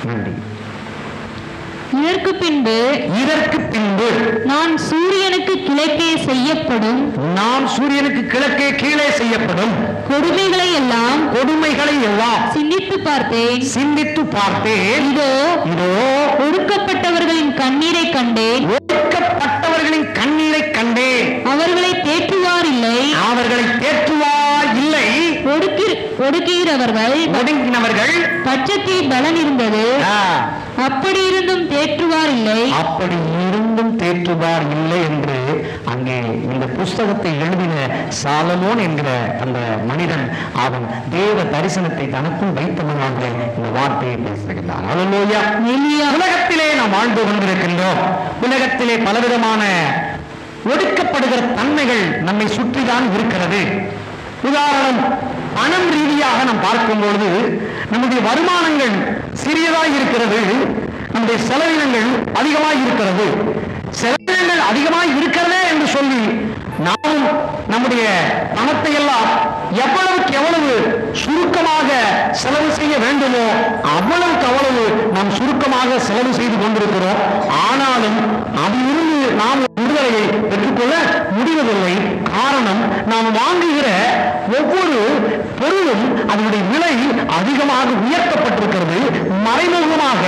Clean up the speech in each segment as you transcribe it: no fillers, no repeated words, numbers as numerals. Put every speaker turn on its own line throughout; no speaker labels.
நன்றி.
இதற்கு பின்பு நான் சூரியனுக்கு கிழக்கே கீழே செய்யப்படும் கொடுமைகளை எல்லாம் சிந்தித்து பார்த்தேன். இதோ ஒடுக்கப்பட்டவர்களின் கண்ணீரை கண்டேன். அவர்களை தேற்றுவார் இல்லை. ஒடுங்கினவர்கள் பட்சத்தில் பலன் இருந்தது. அப்படி இருந்தும் தேற்றுவார் இல்லை என்று அங்கே இந்த புஸ்தகத்தை எழுதின சாலமோன் என்கிற அந்த மனிதன் அவன் தேவ தரிசனத்தை தனக்குள் வைத்தவனாக இந்த வார்த்தையை பேசுகிறான். அல்லேலூயா. உலகத்திலே நாம் வாழ்ந்து கொண்டிருக்கின்றோம். உலகத்திலே பலவிதமான ஒடுக்கப்படுகிற தன்மைகள் நம்மை சுற்றிதான் இருக்கிறது. உதாரணம், பணம் ரீதியாக நாம் பார்க்கும் பொழுது நம்முடைய வருமானங்கள் சிறியதாக இருக்கிறது, நம்முடைய செலவினங்கள் அதிகமாக இருக்கிறது. செலவினங்கள் அதிகமாக இருக்கிறதே என்று சொல்லி நாம் நம்முடைய பணத்தை எல்லாம் எவ்வளவுக்கு எவ்வளவு சுருக்கமாக செலவு செய்ய வேண்டுமோ அவ்வளவுக்கு அவ்வளவு நாம் சுருக்கமாக செலவு செய்து கொண்டிருக்கிறோம். ஆனாலும் அதிலிருந்து நாம் விடுதலையை பெற்றுக்கொள்ள முடிவதில்லை. காரணம், நாம் வாங்குகிற ஒவ்வொரு பொருளும் அதனுடைய விலை அதிகமாக உயர்த்தப்பட்டிருக்கிறது. மறைமுகமாக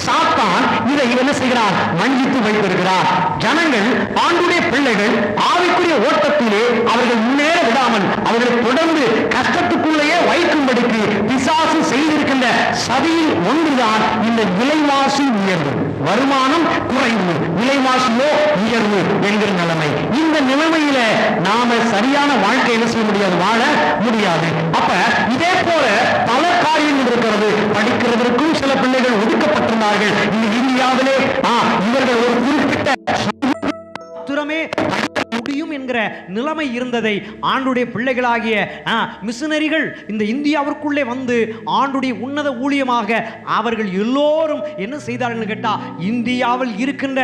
சாத்தான் இதை என்ன செய்கிறார்? வஞ்சித்து வைத்திருக்கிறார். ஜனங்கள், ஆண்டுடைய பிள்ளைகள் ஆவிக்குரிய ஓட்டத்திலே அவர்கள் முன்னேற விடாமல் அவர்களை தொடர்ந்து கஷ்டத்துக்குள்ளேயே வைக்கும்படிக்கு பிசாசு செய்திருக்கின்ற சதியில் ஒன்றுதான் இந்த விலைவாசி உயர்வு. வருமானம் குறைவு, விலைவாசியோ உயர்வு என்கிற நிலைமை. இந்த நிலைமையில நாம சரியான வாழ்க்கை என்ன செய்ய முடியாது, வாழ முடியாது. அப்ப இதே போல பல காரியங்கள் இருக்கிறது. படிக்கிறதற்கும் சில பிள்ளைகள் ஒதுக்கப்பட்டிருந்தார்கள். இந்த இந்தியாவிலே இவர்கள் ஒரு குறிப்பிட்ட முடியும் என்கிற நிலைமை இருந்ததை ஆண்டுடைய பிள்ளைகளாகிய மிஷனரிகள் இந்த இந்தியாவிற்குள்ளே வந்து ஆண்டுடைய உன்னத ஊழியமாக அவர்கள் எல்லோரும் என்ன செய்தார்கள் கேட்டா, இந்தியாவில் இருக்கின்ற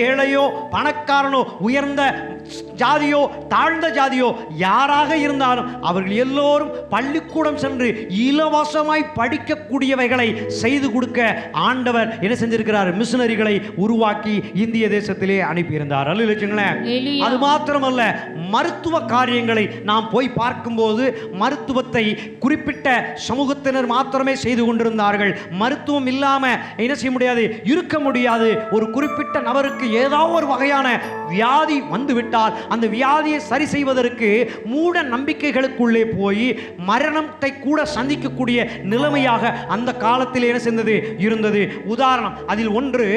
ஏழையோ பணக்காரனோ உயர்ந்த ஜாதியோ தாழ்ந்த ஜாதியோ யாராக இருந்தாலும் அவர்கள் எல்லோரும் பள்ளிக்கூடம் சென்று இலவசமாய் படிக்கக்கூடியவைகளை செய்து கொடுக்க ஆண்டவர் என்ன செஞ்சிருக்கிறார்? மிஷனரிகளை உருவாக்கி இந்திய தேசத்திலே அனுப்பியிருந்தார். அது மாத்திரமல்ல, மருத்துவ காரியங்களை நாம் போய் பார்க்கும்போது மருத்துவத்தை குறிப்பிட்ட சமூகத்தினர் மாத்திரமே செய்து கொண்டிருந்தார்கள். மருத்துவம் இல்லாம என்ன செய்ய முடியாது, இருக்க முடியாது. ஒரு குறிப்பிட்ட நபருக்கு ஏதாவது ஒரு வகையான வியாதி வந்துவிட்டால் அந்த வியாதியை சரி செய்வதற்கு மூட நம்பிக்கைகளுக்குள்ளே போய் மரணத்தை கூட சந்திக்கக்கூடிய நிலைமையாக அந்த காலத்தில் என்ன செய்தது இருந்தது. உதாரணம், அதில் ஒன்று,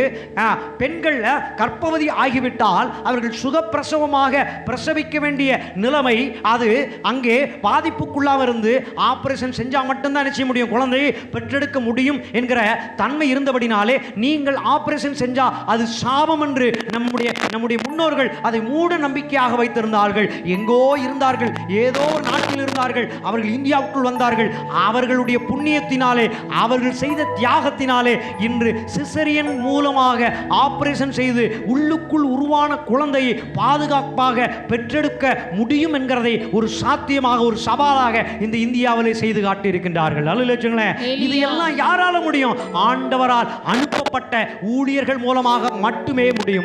பெண்கள் கர்ப்பவதி ஆகிவிட்டால் அவர்கள் சுகப்பிரசவமாக பிரசவிக்க வேண்டிய நிலைமை, அது அங்கே பாதிப்புக்குள்ளாக இருந்து ஆபரேஷன் செஞ்சா மட்டும்தான் நிச்சய முடியும், குழந்தையை பெற்றெடுக்க முடியும் என்கிற தன்மை இருந்தபடினாலே நீங்கள் ஆபரேஷன் செஞ்சா அது சாபம் என்று நம்முடைய முன்னோர்கள் அதை மூட நம்பிக்கையாக வைத்திருந்தார்கள். எங்கோ இருந்தார்கள், ஏதோ நாட்டில் இருந்தார்கள், அவர்கள் இந்தியாவுக்குள் வந்தார்கள். அவர்களுடைய புண்ணியத்தினாலே, அவர்கள் செய்த தியாகத்தினாலே இன்று சிசரியன் மூலமாக ஆபரேஷன் செய்து உள்ளுக்குள் உருவான குழந்தையை பாதுகாப்பாக பெற்றெடுக்க முடியும் என்கிறதை ஒரு சாத்தியமாக, ஒரு சவாலாக இந்த இந்தியாவிலே செய்து காட்டியிருக்கின்றார்கள். இது எல்லாம் யாரால முடியும்? ஆண்டவரால் அனுப்பப்பட்ட ஊழியர்கள் மூலமாக மட்டுமே முடியும்.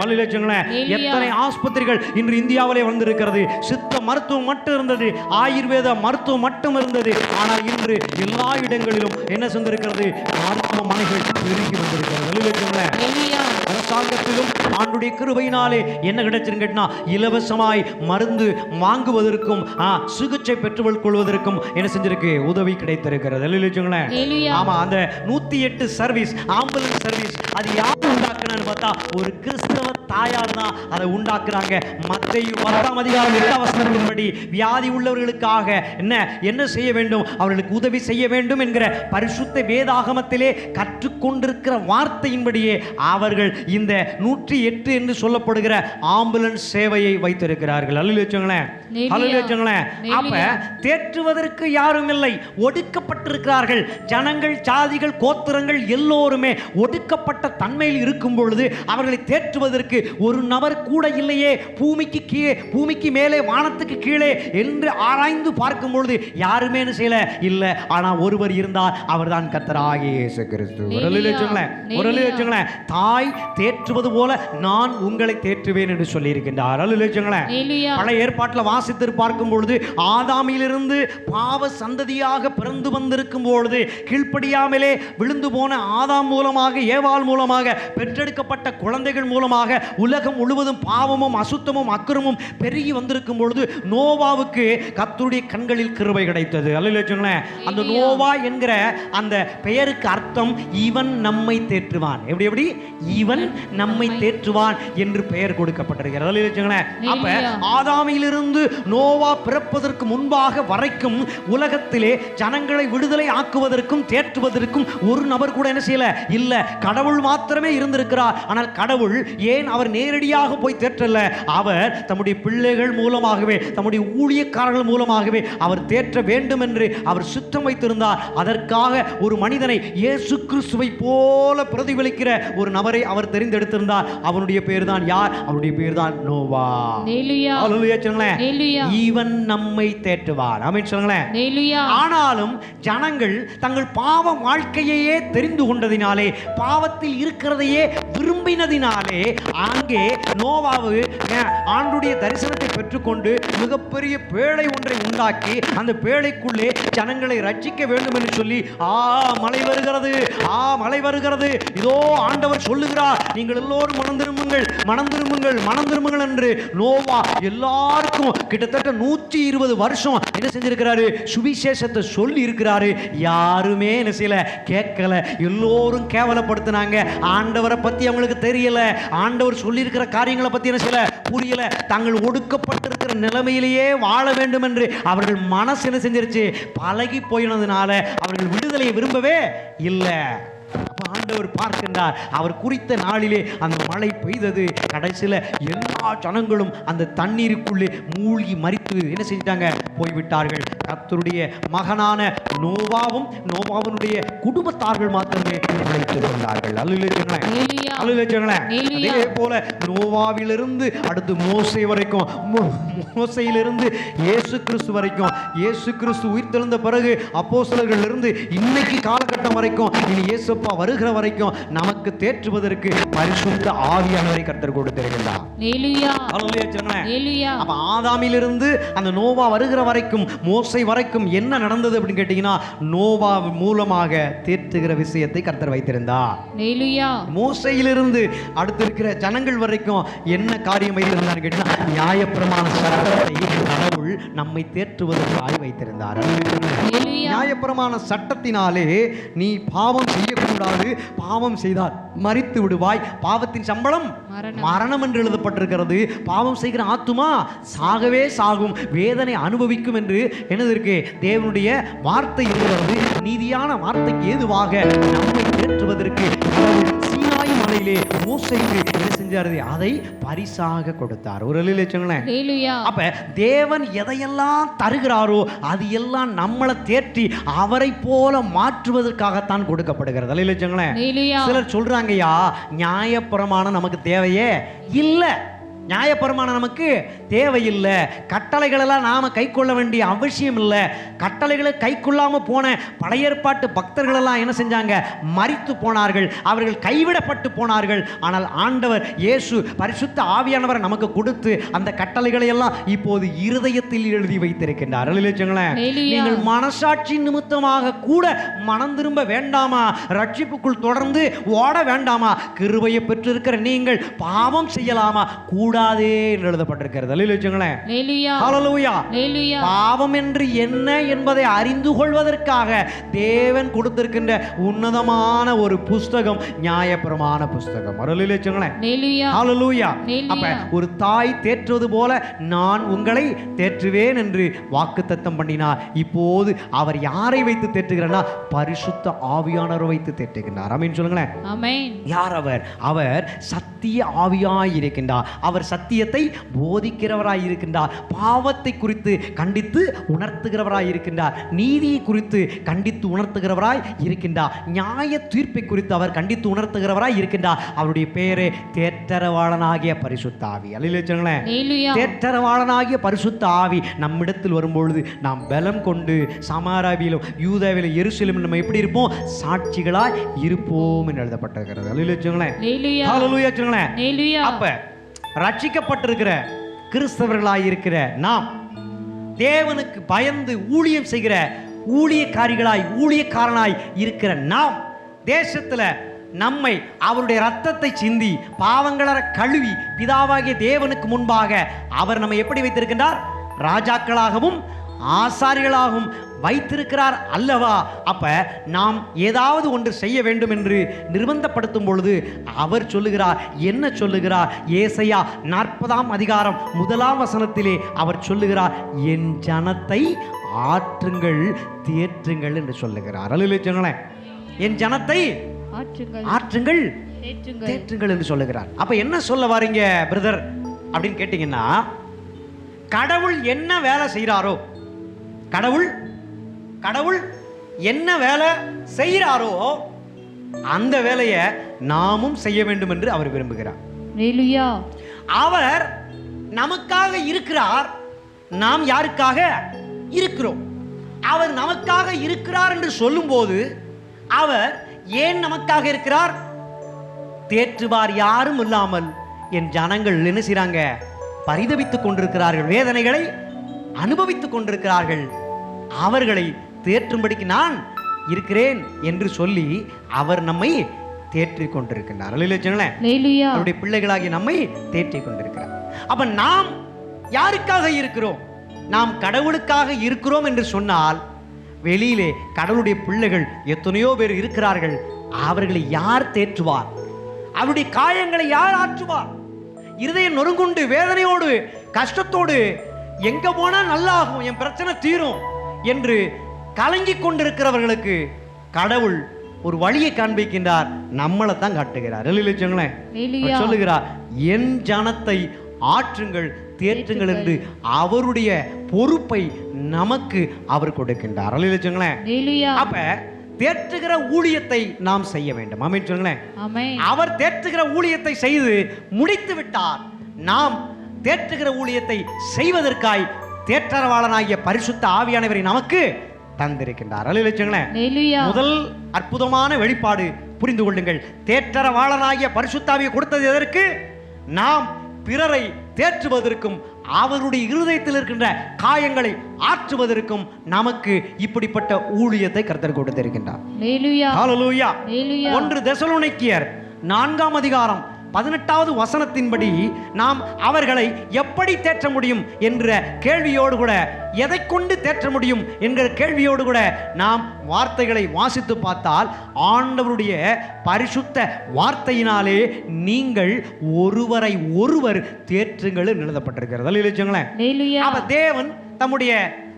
எத்தனை ஆஸ்பத்திரிகள் இன்று இந்தியாவிலே வந்திருக்கிறது. சித்த மருத்துவம் மட்டும் இருந்தது, ஆயுர்வேத மருத்துவம் மட்டும் இருந்தது. ஆனால் இன்று எல்லா இடங்களிலும் என்ன செஞ்சிருக்கிறது? மருத்துவமனைகள் பெருகி வந்திருக்கிறது. அரசாங்கத்திலும் ஆண்டுடைய கிருபையினாலே என்ன கிடைச்சிருக்கா, இலவசமாய் மருந்து வாங்குவதற்கும் சிகிச்சை பெற்றுக் கொள்வதற்கும் என்ன செஞ்சிருக்கு? உதவி கிடைத்திருக்கிறது. ஆமா, அந்த 108 சர்வீஸ், ஆம்புலன்ஸ் சர்வீஸ், அது யார் உண்டாக்குனான்னு பார்த்தா ஒரு கிறிஸ்தவ தாயார் தான் அதை உண்டாக்குறாங்க. மத்தேயு 10:8 வியாதி உள்ளவர்களுக்காக என்ன செய்ய வேண்டும்? அவர்களுக்கு உதவி செய்ய வேண்டும் என்கிற பரிசுத்த வேதாகமத்திலே கற்றுக்கொண்டிருக்கிற வார்த்தையின்படியே அவர்கள் இந்த 108 என்று சொல்லப்படுகிற ஆம்புலன்ஸ் சேவையை வைத்திருக்கிறார்கள். அப்ப தேற்றுவதற்கு யாரும் இல்லை, ஒடுக்கப்பட்டிருக்கிறார்கள். ஜனங்கள், ஜாதிகள், கோத்திரங்கள் எல்லோருமே ஒடுக்கப்பட்ட தன்மையில் இருக்கும் பொழுது அவர்களை தேற்றுவதற்கு தேற்றுவதற்கு ஒரு நபர் கூட இல்லையே, பூமிக்கு மேலே வானத்துக்கு கீழே என்று ஆராய்ந்து பார்க்கும் பொழுது யாருமே என்ன செய்யல இல்ல. ஆனா ஒருவர் இருந்தார், அவர்தான் கர்த்தராகிய இயேசு கிறிஸ்து. ஒரு தாய் தேற்றுவது போல நான் உங்களை தேற்றுவேன் என்று சொல்லி இருக்கின்றார். பழைய ஏற்பாட்டில் வாசித்து பார்க்கும் பொழுது ஆதாமிலிருந்து பாவ சந்ததியாக பிறந்து வந்திருக்கும் பொழுது கீழ்ப்படியாமலே விழுந்து போன ஆதாம் மூலமாக ஏவாள் மூலமாக பெற்றெடுக்கப்பட்ட குழந்தைகள் மூலமாக உலகம் முழுவதும் பாவமும் அசுத்தமும் அக்கிரமும் பெருகி வந்திருக்கும் பொழுது நோவாவுக்கு கர்த்தருடைய கண்களில் கிருபை கிடைத்தது. அந்த நோவா என்கிற அந்த பெயருக்கு அர்த்தம் இவன் நம்மை தேற்றுவான். எப்படி இவன் நம்மை தேற்றுவான் என்று பெயர் கொடுக்கப்பட்டிருக்கிறது. அப்ப ஆதாமிலிருந்து நோவா பிறப்பதற்கு முன்பாக வரைக்கும் உலகத்திலே ஜனங்களை விடுதலை ஆக்குவதற்கும் தேற்றுவதற்கும் ஒரு நபர் கூட என்ன செய்யல இல்ல. கடவுள் மாத்திரமே இருந்திருக்கிறார். ஆனால் கடவுள் ஏன் அவர் நேரடியாக போய் தேற்றல, அவர் தம்முடைய பிள்ளைகள் மூலமாகவே தம்முடைய ஊழியக்காரர்கள் மூலமாகவே அவர் தேற்ற வேண்டும் என்று அவர் சுத்தம் வைத்திருந்தார். அதற்காக ஒரு மனிதனை இயேசு கிறிஸ்துவை போல பிரதிபலிக்கிற ஒரு நபரை அவர் தெரிந்தெடுத்திருந்தார். அவனுடைய பேர் தான் யார்? அவனுடைய பேர் தான் நோவா. இவன் நம்மை தேற்றுவான். ஆமென் சொல்லுங்களேன். ஆனாலும் ஜனங்கள் தங்கள் பாவ வாழ்க்கையையே தெரிந்து கொண்டதினாலே, பாவத்தில் இருக்கிறதையே விரும்பினதினாலே அங்கே நோவாவு ஆண்டுடைய தரிசனத்தை பெற்றுக்கொண்டு மிகப்பெரிய பேழை ஒன்றை உண்டாக்கி அந்த பேழைக்குள்ளே ஜனங்களை ரட்சிக்க வேண்டும் என்று சொல்லி மழை வருகிறது, மழை வருகிறது, இதோ ஆண்டவர் சொல்லுகிறார், நீங்கள் எல்லோரும் மனம் திரும்புங்கள் என்று நோவா எல்லாருக்கும் கிட்டத்தட்ட 120 வருஷம் என்ன செஞ்சிருக்கிறாரு? சுவிசேஷத்தை சொல்லி இருக்கிறாரு. யாருமே என்ன செய்யல, கேட்கல. எல்லோரும் கேவலப்படுத்தினாங்க. ஆண்டவரை பத்தி அவங்களுக்கு தெரியல, ஆண்டவர் சொல்லி இருக்கிற காரியங்களை பத்தி என்ன செய்யல புரியல. தாங்கள் ஒடுக்கப்பட்டிருக்கிற நிலைமையிலேயே வாழ வேண்டும் என்று அவர்கள் மனசு என்ன செஞ்சிருச்சு, பழகி போயினதுனால அவர்கள் விடுதலையை விரும்பவே இல்லை. ஆண்டவர் பார்க்கின்றார். அவர் குறித்த நாளிலே அந்த மழை பெய்தது. கடைசியில் எல்லா ஜனங்களும் அந்த தண்ணீருக்குள்ளே மூழ்கி மரித்து என்ன செஞ்சிட்டாங்க, போய்விட்டார்கள். கர்த்தருடைய மகனான நோவாவும் நோவாவினுடைய குடும்பத்தார்கள் மாத்திரமே நிலைத்துக் கொண்டார்கள். அதே போல நோவாவிலிருந்து அடுத்து மோசே வரைக்கும், மோசையிலிருந்து இயேசு கிறிஸ்து வரைக்கும், இயேசு கிறிஸ்து உயிர்த்தெழுந்த பிறகு அப்போஸ்தலர்கள் இருந்து இன்னைக்கு காலகட்டம் வரைக்கும், இனி இயேசுப்பா வருகிற வரைக்கும் நமக்கு தேற்றுவதற்கு பரிசுத்த ஆவியானவரை கர்த்தர் கொடுத்திருக்கிறார். அப்ப ஆதாமிலிருந்து அந்த நோவா வருகிற வரைக்கும், மோசை வரைக்கும் என்ன நடந்தது அப்படின்னு கேட்டீங்கன்னா, நோவா மூலமாக தேற்றுகிற விஷயத்தை கர்த்தர் வைத்திருந்தார். மோசையிலிருந்து அடுத்து இருக்கிற ஜனங்கள் வரைக்கும் என்ன காரியம் வைத்திருந்தார் கேட்டீங்கன்னா, நியாயப்பிரமாண சட்டத்தை கடவுள் நம்மை தேற்றுவதற்காக வைத்திருந்தார். நியாயப்பிரமாண சட்டத்தினாலே நீ பாவம் செய்யக்கூடாது, பாவம் செய்தால் மரித்து விடுவாய், பாவத்தின் சம்பளம் மரணம் என்று எழுதப்பட்டிருக்கிறது. பாவம் செய்கிற ஆத்துமா சாகவே சாகும், வேதனை அனுபவிக்கும் என்று என்னதற்கு தேவனுடைய வார்த்தை இருக்கிறது. நீதியான வார்த்தைக்கு ஏதுவாக நம்மை தேற்றுவதற்கு சீனாய் மலையிலே மோசேக்கு என்ன செஞ்சாரு, அதை பரிசாக கொடுத்தார். ஒரு அப்ப தேவன் எதையெல்லாம் தருகிறாரோ அது எல்லாம் நம்மளை தேற்றி அவரை போல மாற்றுவதற்காகத்தான் கொடுக்கப்படுகிறது. சிலர் சொல்றாங்கய்யா, நியாயப்பிரமாணம் நமக்கு தேவையே இல்லை, நியாயப்பிரமாணம் நமக்கு தேவையில்லை, கட்டளைகளெல்லாம் நாம கை கொள்ள வேண்டிய அவசியம் இல்லை. கட்டளைகளை கை கொள்ளாமல் போன பழைய ஏற்பாட்டு பக்தர்கள் எல்லாம் என்ன செஞ்சாங்க, மரித்து போனார்கள், அவர்கள் கைவிடப்பட்டு போனார்கள். ஆனால் ஆண்டவர் இயேசு பரிசுத்த ஆவியானவரை நமக்கு கொடுத்து அந்த கட்டளைகளை எல்லாம் இப்போது இருதயத்தில் எழுதி வைத்திருக்கின்றார். நீங்கள் மனசாட்சி நிமித்தமாக கூட மனம் திரும்ப வேண்டாமா, ரட்சிப்புக்குள் தொடர்ந்து ஓட வேண்டாமா, கிருபையை பெற்றிருக்கிற நீங்கள் பாவம் செய்யலாமா, கூடாதே என்று எழுதப்பட்டிருக்கிறது. பாவம் என்று என்ன என்பதை அறிந்து கொள்வதற்காக தேவன் கொடுத்திருக்கின்ற உன்னதமான ஒரு புஸ்தகம் நியாயப்பிரமாண புஸ்தகம். ஒரு தாய் தேற்றுவது போல நான் உங்களை தேற்றுவேன் என்று வாக்குத்தத்தம் பண்ணினார். இப்போது அவர் யாரை வைத்து தேற்றுகிறார்? பரிசுத்த ஆவியானவரை வைத்து தேற்றுகிறார். ஆமென் சொல்லுங்களேன். யார் அவர்? அவர் சத்திய ஆவியாய் இருக்கின்றார். அவர் அவர் சத்தியத்தை போதிக்கிறவராய் இருக்கின்றார். பாவத்தை குறித்து கண்டித்து உணர்த்துகிறவராய் இருக்கின்றார். நீதியை குறித்து கண்டித்து உணர்த்துகிறவராய் இருக்கின்றார். நியாய தீர்ப்பை குறித்து அவர் கண்டித்து உணர்த்துகிறவராய் இருக்கின்றார். அவருடைய பெயரே தேற்றரவாளனாகிய பரிசுத்த ஆவி. அல்லேலூயா. தேற்றரவாளனாகிய பரிசுத்த ஆவி நம்மிடத்தில் வரும்பொழுது நாம் பலம் கொண்டு சமாராவிலும் யூதாவிலும் எருசலேமிலும் நம்ம எப்படி இருப்போம்? சாட்சிகளாய் இருப்போம் என்று எழுதப்பட்டிருக்கிறது. அப்ப ரட்சிக்கப்பட்டிருக்கிற கிறிஸ்தவர்களாய் இருக்கிற நாம் தேவனுக்கு பயந்து ஊழியம் செய்கிற ஊழியக்காரிகளாய் ஊழியக்காரனாய் இருக்கிற நாம் தேசத்துல நம்மை அவருடைய இரத்தத்தை சிந்தி பாவங்கள கழுவி பிதாவாகிய தேவனுக்கு முன்பாக அவர் நம்மை எப்படி வைத்திருக்கின்றார்? ராஜாக்களாகவும் ஆசாரிகளாகவும் வைத்திருக்கிறார் அல்லவா? அப்ப நாம் ஏதாவது ஒன்று செய்ய வேண்டும் என்று நிர்பந்தப்படுத்தும் பொழுது அவர் சொல்லுகிறார். என்ன சொல்லுகிறார்? ஏசாயா 40ஆம் அதிகாரம் 1ஆம் வசனத்திலே அவர் சொல்லுகிறார், என் ஜனத்தை ஆற்றுங்கள் தேற்றுங்கள் என்று சொல்லுகிறார். அல்லேலூயா. என் ஜனத்தை ஆற்றுங்கள் தேற்றுங்கள் என்று சொல்லுகிறார். அப்ப என்ன சொல்ல வாரீங்க பிரதர் அப்படின்னு கேட்டீங்கன்னா, கடவுள் என்ன வேலை செய்கிறாரோ, கடவுள் என்ன வேலை செய்கிறாரோ அந்த வேலையை நாமும் செய்ய வேண்டும் என்று அவர் விரும்புகிறார். அவர் நமக்காக இருக்கிறார். நாம் யாருக்காக இருக்கிறோம்? அவர் நமக்காக இருக்கிறார் என்று சொல்லும்போது அவர் ஏன் நமக்காக இருக்கிறார்? தேற்றுவார் யாரும் இல்லாமல் என் ஜனங்கள் என்ன செய்றாங்க? பரிதபித்துக் கொண்டிருக்கிறார்கள், வேதனைகளை அனுபவித்துக் கொண்டிருக்கிறார்கள். அவர்களை தேற்றும்படிக்கு நான் இருக்கிறேன் என்று சொல்லி அவர் நம்மை தேற்றிக் கொண்டிருக்கிறார். அவருடைய பிள்ளைகளாகி நம்மை தேற்றிக் கொண்டிருக்கிறார். அப்ப நாம் யாருக்காக இருக்கிறோம்? நாம் கடவுளுக்காக இருக்கிறோம் என்று சொன்னால் வெளியிலே கடவுளுடைய பிள்ளைகள் எத்தனையோ பேர் இருக்கிறார்கள். அவர்களை யார் தேற்றுவார்? அவருடைய காயங்களை யார் ஆற்றுவார்? இருதயம் நொறுங்குண்டு வேதனையோடு கஷ்டத்தோடு எங்க போனா நல்லாகும், என் பிரச்சனை தீரும் என்று கலங்கிக் கொண்டிருக்கிறவர்களுக்கு கடவுள் ஒரு வழியை காண்பிக்கின்றார். நம்மளை தான் காட்டுகிறார். சொல்லுகிறார், என் ஜனத்தை ஆற்றுங்கள் தேற்றுங்கள் என்று அவருடைய பொறுப்பை நமக்கு அவர் கொடுக்கின்றார். அப்ப தேற்றுகிற ஊழியத்தை நாம் செய்ய வேண்டும். ஆமென் சொல்லுங்களேன். அவர் தேற்றுகிற ஊழியத்தை செய்து முடித்து விட்டார். நாம் தேற்றுகிற ஊழியத்தை செய்வதற்காய் தேற்றரவாளனாகிய பரிசுத்த ஆவியானவரை நமக்கு தந்திருக்கின்றார். முதல் அற்புதமான வெளிப்பாடு புரிந்து கொள்ளுங்கள். தேற்றரவாளனாகிய பரிசுத்த ஆவியை கொடுத்தது எதற்கு? நாம் பிறரை தேற்றுவதற்கும் அவருடைய இருதயத்தில் இருக்கின்ற காயங்களை ஆற்றுவதற்கும் நமக்கு இப்படிப்பட்ட ஊழியத்தை கர்த்தர் கொடுத்திருக்கின்றார். ஹல்லேலூயா. 1 தெசலோனிக்கேயர் 4ஆம் அதிகாரம் 18வது வசனத்தின்படி நாம் அவர்களை எப்படி தேற்ற முடியும் என்ற கேள்வியோடு கூட, எதை கொண்டு தேற்ற முடியும் என்கிற கேள்வியோடு கூட நாம் வார்த்தைகளை வாசித்து பார்த்தால், ஆண்டவருடைய பரிசுத்த வார்த்தையினாலே நீங்கள் ஒருவரை ஒருவர் தேற்றுங்கள் எழுதப்பட்டிருக்கிறது. அப்ப தேவன் தம்முடைய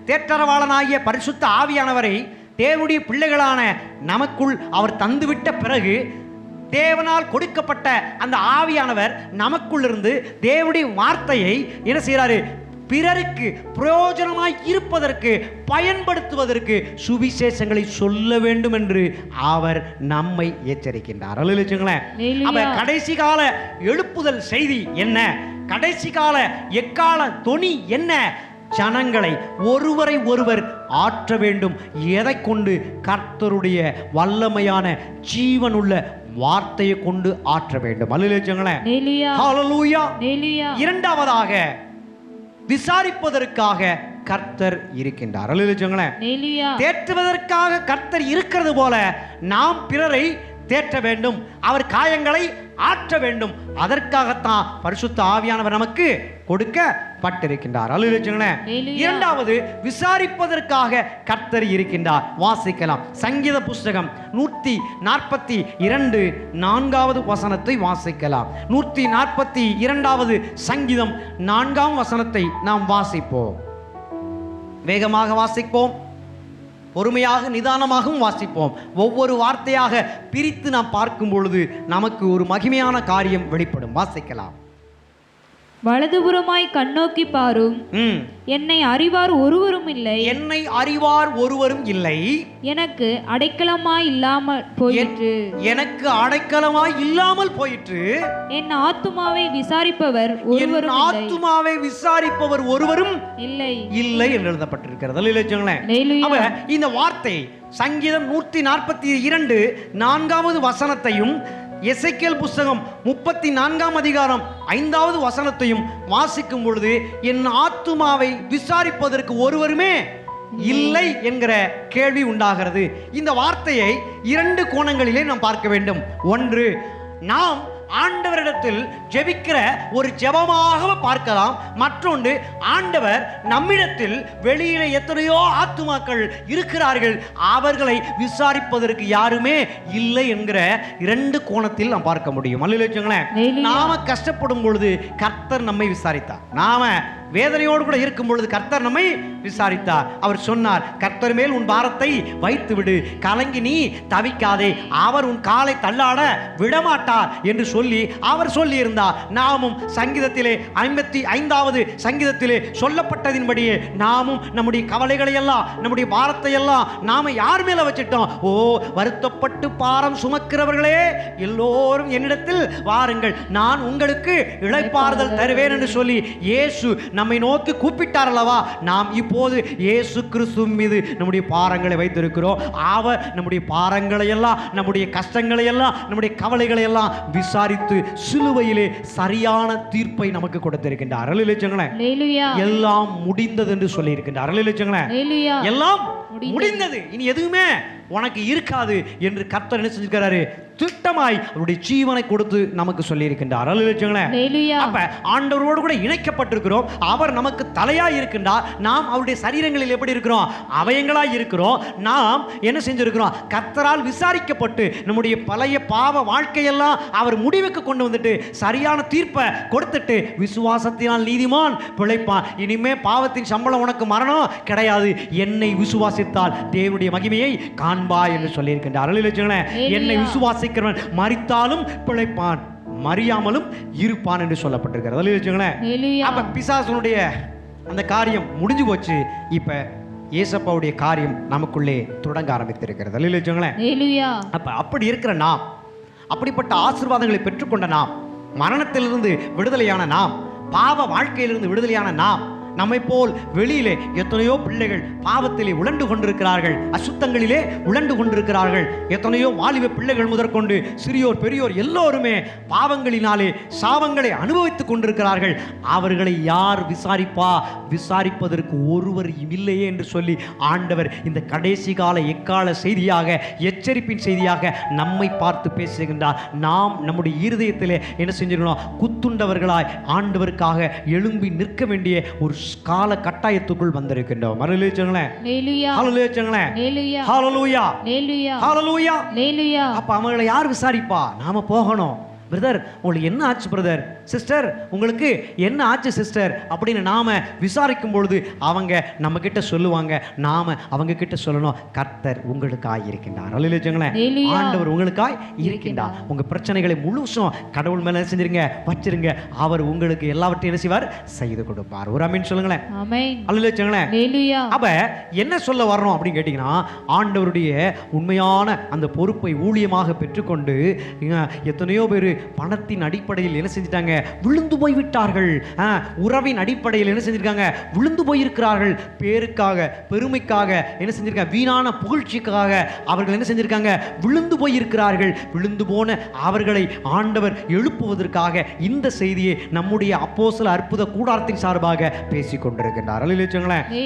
தேற்றரவாளனாகிய பரிசுத்த ஆவியானவரை தேவனுடைய பிள்ளைகளான நமக்குள் அவர் தந்துவிட்ட பிறகு தேவனால் கொடுக்கப்பட்ட அந்த ஆவியானவர் நமக்குள் இருந்து தேவனுடைய வார்த்தையை என்ன செய்கிறாரு? பிறருக்கு பிரயோஜனமாய் இருப்பதற்கு பயன்படுத்துவதற்கு சுவிசேஷங்களை சொல்ல வேண்டும் என்று அவர் நம்மை எச்சரிக்கின்றார். அப்ப கடைசி கால எழுப்புதல் செய்தி என்ன? கடைசி கால எக்கால தொனி என்ன? ஜனங்களை ஒருவரை ஒருவர் ஆற்ற வேண்டும். எதை கொண்டு? கர்த்தருடைய வல்லமையான ஜீவனுள்ள வார்த்தையை கொண்டு ஆற்ற வேண்டும். இரண்டாவதாக விசாரிப்பதற்காக கர்த்தர் இருக்கின்றார். தேற்றுவதற்காக கர்த்தர் இருக்கிறது போல நாம் பிறரை தேற்ற வேண்டும், அவர் காயங்களை ஆற்ற வேண்டும். அதற்காகத்தான் பரிசுத்த ஆவியானவர் நமக்கு கொடுக்கப்பட்டிருக்கின்றார். இரண்டாவது, விசாரிப்பதற்காக கர்த்தர் இருக்கின்றார். வாசிக்கலாம். சங்கீத புஸ்தகம் 142 4வது வசனத்தை வாசிக்கலாம். 142வது சங்கீதம் 4ஆம் வசனத்தை நாம் வாசிப்போம். வேகமாக வாசிப்போம், பொறுமையாக நிதானமாகவும் வாசிப்போம். ஒவ்வொரு வார்த்தையாக பிரித்து நாம் பார்க்கும் பொழுது நமக்கு ஒரு மகிமையான காரியம் வெளிப்படும். வாசிக்கலாம்.
வலதுபுறமாய் கண்ணோக்கி பாரும். என்னை அறிவார் ஒருவரும் இல்லை.
என்னை அறிவார் ஒருவரும் இல்லை.
எனக்கு அடைக்கலமாய் இல்லாமல் போயிற்று.
எனக்கு அடைக்கலமாய் இல்லாமல் போயிற்று.
என் ஆத்துமாவை விசாரிப்பவர் ஒருவரும் இல்லை.
ஆத்துமாவை விசாரிப்பவர் ஒருவரும்
இல்லை
இல்லை என்று எழுதப்பட்டிருக்கிறது. இந்த வார்த்தை சங்கீதம் 142 4வது வசனத்தையும் எசேக்கியேல் புஸ்தகம் 34ஆம் அதிகாரம் 5வது வசனத்தையும் வாசிக்கும் பொழுது என் ஆத்துமாவை விசாரிப்பதற்கு ஒருவருமே இல்லை என்கிற கேள்வி உண்டாகிறது. இந்த வார்த்தையை 2 கோணங்களிலே நாம் பார்க்க வேண்டும். ஒன்று, நாம் ஆண்டவரிடத்தில் ஜெபிக்கிற ஒரு ஜெபமாக பார்க்கலாம். மற்றொன்று, ஆண்டவர் நம்மிடத்தில் வெளியில எத்தனையோ ஆத்துமாக்கள் இருக்கிறார்கள், அவர்களை விசாரிப்பதற்கு யாருமே இல்லை என்கிற 2 கோணத்தில் நாம் பார்க்க முடியும். நாம கஷ்டப்படும் பொழுது கர்த்தர் நம்மை விசாரித்தார். நாம வேதனையோடு கூட இருக்கும் பொழுது கர்த்தர் நம்மை விசாரித்தார். அவர் சொன்னார், கர்த்தர் மேல் உன் பாரத்தை வைத்து விடு, கலங்கி நீ தவிக்காதே, அவர் உன் காலை தள்ளாட விடமாட்டார் என்று சொல்லி அவர் சொல்லி இருந்தார். நாமும் சங்கீதத்திலே 55வது சங்கீதத்திலே சொல்லப்பட்டதின்படியே நாமும் நம்முடைய கவலைகளை எல்லாம் நம்முடைய பாரத்தை எல்லாம் நாம யார் மேல வச்சிட்டோம்? ஓ, வருத்தப்பட்டு பாரம் சுமக்கிறவர்களே எல்லோரும் என்னிடத்தில் வாருங்கள், நான் உங்களுக்கு இளைப்பாறுதல் தருவேன் என்று சொல்லி இயேசு நம்மை நோக்கி கூப்பிட்டார் அல்லவா? நாம் இப்போது இயேசு கிறிஸ்து மீது நம்முடைய பாரங்களை வைத்திருக்கிறோம். அவர் நம்முடைய பாரங்களை எல்லாம், நம்முடைய கஷ்டங்களை எல்லாம், நம்முடைய கவலைகளை எல்லாம் விசாரித்து சிலுவையிலே சரியான தீர்ப்பை நமக்கு கொடுத்திருக்கின்றார். எல்லாம் முடிந்தது என்று சொல்லி இருக்கின்றார். எல்லாம் முடிந்தது, இனி எதுவுமே உனக்கு இருக்காது என்று கர்த்தர் என்ன செஞ்சிருக்கிறாரு? திட்டமாய் அவருடைய ஜீவனை கொடுத்து நமக்கு சொல்லி இருக்கின்றார். அப்ப ஆண்டவரோடு கூட இணைக்கப்பட்டிருக்கிறோம். அவர் நமக்கு தலையாய் இருக்கின்றார். நாம் அவருடைய சரீரங்களில் எப்படி இருக்கிறோம்? அவயங்களாய் இருக்கிறோம். நாம் என்ன செஞ்சிருக்கிறோம்? கர்த்தரால் விசாரிக்கப்பட்டு நம்முடைய பழைய பாவ வாழ்க்கையெல்லாம் அவர் முடிவுக்கு கொண்டு வந்துட்டு சரியான தீர்ப்பை கொடுத்துட்டு விசுவாசத்தினால் நீதிமான் பிழைப்பான். இனிமே பாவத்தின் சம்பளம் உனக்கு மரணம் கிடையாது, என்னை விசுவாசித்தால் தேவனுடைய மகிமையை காண்பா என்று சொல்லி இருக்கின்றார். என்னை விசுவாசிக்கிறவன் மரித்தாலும் பிழைப்பான், மறியாமலும் இருப்பான் என்று சொல்லப்பட்டிருக்கிறது. அப்ப பிசாசனுடைய அந்த காரியம் முடிஞ்சு போச்சு. இப்ப இயேசப்பாவுடைய காரியம் நமக்குள்ளே தொடங்க ஆரம்பித்திருக்கிறது. அப்ப அப்படி இருக்கிற நாம், அப்படிப்பட்ட ஆசீர்வாதங்களை பெற்றுக்கொண்ட நாம், மரணத்திலிருந்து விடுதலையான நாம், பாவ வாழ்க்கையிலிருந்து விடுதலையான நாம், நம்மை போல் வெளியிலே எத்தனையோ பிள்ளைகள் பாவத்திலே உழண்டு கொண்டிருக்கிறார்கள், அசுத்தங்களிலே உழண்டு கொண்டிருக்கிறார்கள். எத்தனையோ வாலிப பிள்ளைகள் முதற்கொண்டு சிறியோர் பெரியோர் எல்லோருமே பாவங்களினாலே சாபங்களை அனுபவித்துக் கொண்டிருக்கிறார்கள். அவர்களை யார் விசாரிப்பா? விசாரிப்பதற்கு ஒருவர் இல்லையே என்று சொல்லி ஆண்டவர் இந்த கடைசி கால எக்கால செய்தியாக, எச்சரிப்பின் செய்தியாக நம்மை பார்த்து பேசுகின்றார். நாம் நம்முடைய இருதயத்திலே என்ன செஞ்சிருக்கணும்? குத்துண்டவர்களாய் ஆண்டவருக்காக எழும்பி நிற்க வேண்டிய ஒரு கால கட்டாயத்துக்குள் வந்திருக்கின்றோம். அப்ப அவங்களை யார் விசாரிப்பா? நாம போகணும். பிரதர், உங்களுக்கு என்ன ஆச்சு பிரதர்? சிஸ்டர், உங்களுக்கு என்ன ஆச்சு சிஸ்டர் அப்படின்னு நாம விசாரிக்கும் பொழுது அவங்க நம்ம கிட்ட சொல்லுவாங்க. நாம அவங்க கிட்ட சொல்லணும், கர்த்தர் உங்களுக்காய் இருக்கின்றார். ஆண்டவர் உங்களுக்காய் இருக்கின்றார். உங்க பிரச்சனைகளை முழுசும் கடவுள் மேல செஞ்சிருங்க, வச்சிருங்க. அவர் உங்களுக்கு எல்லாவற்றையும் என்ன செய்வார்? செய்து கொடுப்பார். ஒரு ஆமென் சொல்லுங்களேன். அப்ப என்ன சொல்ல வர்றோம் அப்படின்னு கேட்டீங்கன்னா, ஆண்டவருடைய உண்மையான அந்த பொறுப்பை ஊழியமாக பெற்றுக்கொண்டு எத்தனையோ பேர் பணத்தின் அடிப்படையில் என்ன செஞ்சிட்டாங்க? விழுந்து போய்விட்டார்கள். உறவின் அடிப்படையில் என்ன செஞ்சிருக்காங்க? விழுந்து போயிருக்கிறார்கள். பேருக்காக, பெருமைக்காக என்ன செஞ்சிருக்காங்க? வீணான புகழ்ச்சிக்காக அவர்கள் என்ன செஞ்சிருக்காங்க? விழுந்து போயிருக்கிறார்கள். விழுந்து போன அவர்களை ஆண்டவர் எழுப்புவதற்காக இந்த செய்தியை நம்முடைய அப்போஸ்தல அற்புத கூடாரத்தின் சார்பாக பேசிக் கொண்டிருக்கின்றார்.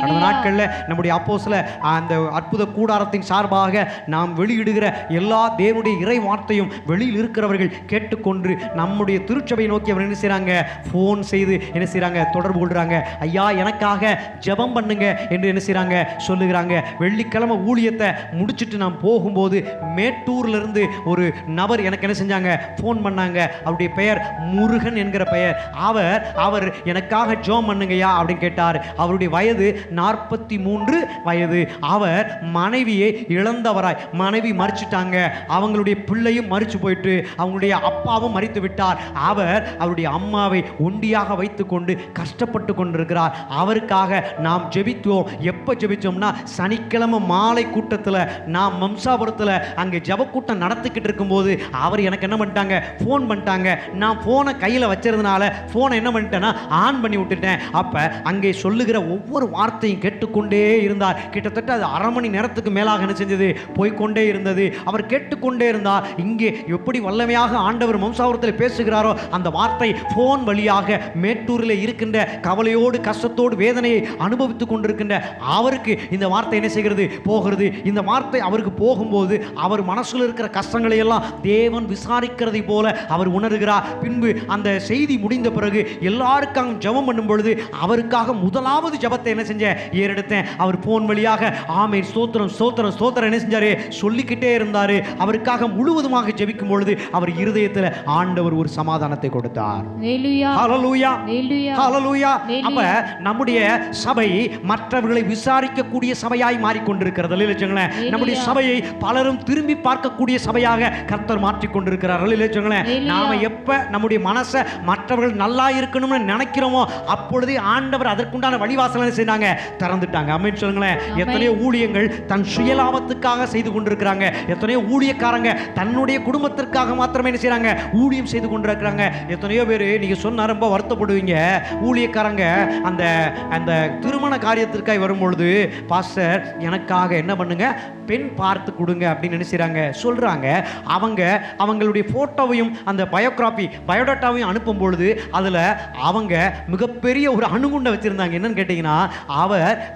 கடந்த நாட்களில் நம்முடைய அப்போஸ்தல அந்த அற்புத கூடாரத்தின் சார்பாக நாம் வெளியிடுகிற எல்லா தேவனுடைய இறை வார்த்தையும் வெளியில் இருக்கிறவர்கள் கேட்டுக்கொண்டு நம்முடைய திருச்சபை நோக்கி அவர் என்ன செய்றாங்க? ஃபோன் செய்து என்ன செய்றாங்க? தொடர்பு கொள்றாங்க. ஐயா, எனக்காக ஜெபம் பண்ணுங்க என்று என்ன செய்றாங்க? சொல்லுகிறாங்க. வெள்ளிக்கிழமை ஊழியத்தை முடிச்சுட்டு நான் போகும்போது மேட்டூர்ல இருந்து ஒரு நபர் எனக்கு என்ன செஞ்சாங்க? ஃபோன் பண்ணாங்க. அவருடைய பெயர் முருகன் என்கிற பெயர். அவர் எனக்காக ஜெபம் பண்ணுங்கய்யா அப்படின்னு கேட்டார். அவருடைய வயது 43 வயது. அவர் மனைவியை இழந்தவராய், மனைவி மரிச்சிட்டாங்க, அவங்களுடைய பிள்ளையும் மரிச்சு போயிட்டு, அவங்களுடைய அப்பா அப்பாவும் மரித்து விட்டார். அவர் அவருடைய அம்மாவை ஒண்டியாக வைத்துக்கொண்டு கஷ்டப்பட்டு கொண்டிருக்கிறார். அவருக்காக நாம் ஜெபித்தோம். எப்போ ஜெபிச்சோம்னா, சனிக்கிழமை மாலை கூட்டத்தில் நாம் மம்சாபுரத்தில் அங்கே ஜெபக்கூட்டம் நடத்திக்கிட்டு இருக்கும்போது அவர் எனக்கு என்ன பண்ணிட்டாங்க, ஃபோன் பண்ணிட்டாங்க. நான் ஃபோனை கையில் வச்சிருந்தனால ஃபோனை என்ன பண்ணிட்டேன்னா ஆன் பண்ணி விட்டுட்டேன். அப்போ அங்கே சொல்லுகிற ஒவ்வொரு வார்த்தையும் கேட்டுக்கொண்டே இருந்தார். கிட்டத்தட்ட அது அரை மணி நேரத்துக்கு மேலாக என்ன செஞ்சது, போய்கொண்டே இருந்தது. அவர் கேட்டுக்கொண்டே இருந்தார். இங்கே எப்படி வல்லமையாக ஆண்டவர் மம்சாபுரத்தில் பேசுகிறாரோ அந்த வார்த்தை ஃபோன் வழியாக மேட்டூரில் இருக்கின்ற கவலையோடு கஷ்டத்தோடு வேதனையை அனுபவித்துக் கொண்டிருக்கின்ற அவருக்கு இந்த வார்த்தை என்ன செய்கிறது, போகிறது. இந்த வார்த்தை அவருக்கு போகும்போது அவர் மனசில் இருக்கிற கஷ்டங்களை எல்லாம் தேவன் விசாரிக்கிறதை போல அவர் உணர்கிறார். பின்பு அந்த செய்தி முடிந்த பிறகு எல்லாருக்காக ஜெபம் பண்ணும் பொழுது அவருக்காக முதலாவது ஜெபத்தை என்ன செஞ்சேன், ஏறெடுத்தேன். அவர் போன் வழியாக ஆமென் ஸ்தோத்திரம் ஸ்தோத்திரம் ஸ்தோத்திரம் என்ன செஞ்சாரு, சொல்லிக்கிட்டே இருந்தாரு. அவருக்காக முழுவதுமாக ஜெபிக்கும் பொழுது அவர் இருதயத்தில் ஆண்டவர் ஒரு சமாதானத்தை கொடுத்தார். ஹல்லேலூயா ஹல்லேலூயா. அப்ப நம்முடைய சபை மற்றவர்களை விசாரிக்கக்கூடிய சபையாய் மாறிக்கொண்டிருக்கிறது. இல்லைங்களேன், நம்முடைய சபையை பலரும் திரும்பி பார்க்கக்கூடிய சபையாக கர்த்தர் மாற்றிக் கொண்டிருக்கிறார். இல்லைங்களேன், நாம எப்ப நம்முடைய மனசை மற்றவர்கள் நல்லா இருக்கணும்னு நினைக்கிறோமோ அப்பொழுதே ஆண்டவர் அதற்குண்டான வழிவாசலை செய்தாங்க, திறந்துட்டாங்க. ஆமென் சொல்லுங்களேன். எத்தனையோ ஊழியங்கள் தன் சுயலாபத்துக்காக செய்து கொண்டிருக்கிறாங்க. எத்தனையோ ஊழியக்காரங்க தன்னுடைய குடும்பத்திற்காக மாத்திரமே என்ன செய்றாங்க, ஊழியம் செய்து கொண்டிருக்கிறாங்க. எத்தனையோ பேர் நீங்க சொன்ன ரொம்ப வருத்தப்படுவீங்க. ஊழியக்காரங்க அந்த அந்த திருமண காரியத்திற்காக வரும்பொழுது, பாஸ்டர் எனக்காக என்ன பண்ணுங்க, பெண் பார்த்து கொடுங்க அப்படின்னு நினைச்சாங்க சொல்றாங்க. அவங்களுடைய போட்டோவையும் அந்த பயோடாட்டாவையும் அனுப்பும் பொழுது அதுல அவங்க மிகப்பெரிய ஒரு அணுகுண்டை வச்சிருந்தாங்க. என்னன்னு கேட்டீங்கன்னா,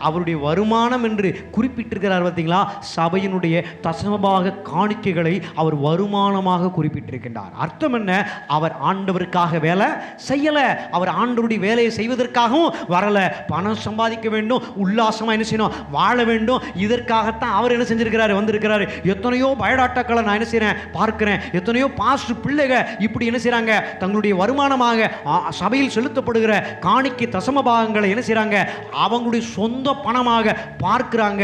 அவருடைய வருமானம் என்று குறிப்பிட்டிருக்கிறார். பார்த்தீங்களா, சபையினுடைய தசமபாக காணிக்கைகளை அவர் வருமானமாக குறிப்பிட்டிருக்கின்றார். அர்த்தம் என்ன, அவர் ஆண்டவருக்காக வேலை செய்யல, அவர் ஆண்டவருடைய வேலையை செய்வதற்காகவும் வரல. பணம் சம்பாதிக்க வேண்டும், உல்லாசமா என்ன செய்யணும், வாழ வேண்டும், இதற்காகத்தான் அவர் என்ன செஞ்சிருக்கிறாரு, வந்திருக்கிறாரு. எத்தனையோ பயோடாட்டாக்களை நான் என்ன செய்றேன், பார்க்கிறேன். எத்தனையோ பாஸ்டர் பிள்ளைங்க இப்படி என்ன செய்றாங்க, தங்களுடைய வருமானமாக சபையில் செலுத்தப்படுகிற காணிக்கை தசம பாகங்களை என்ன செய்றாங்க, அவங்களுடைய சொந்த பணமாக பார்க்கிறாங்க.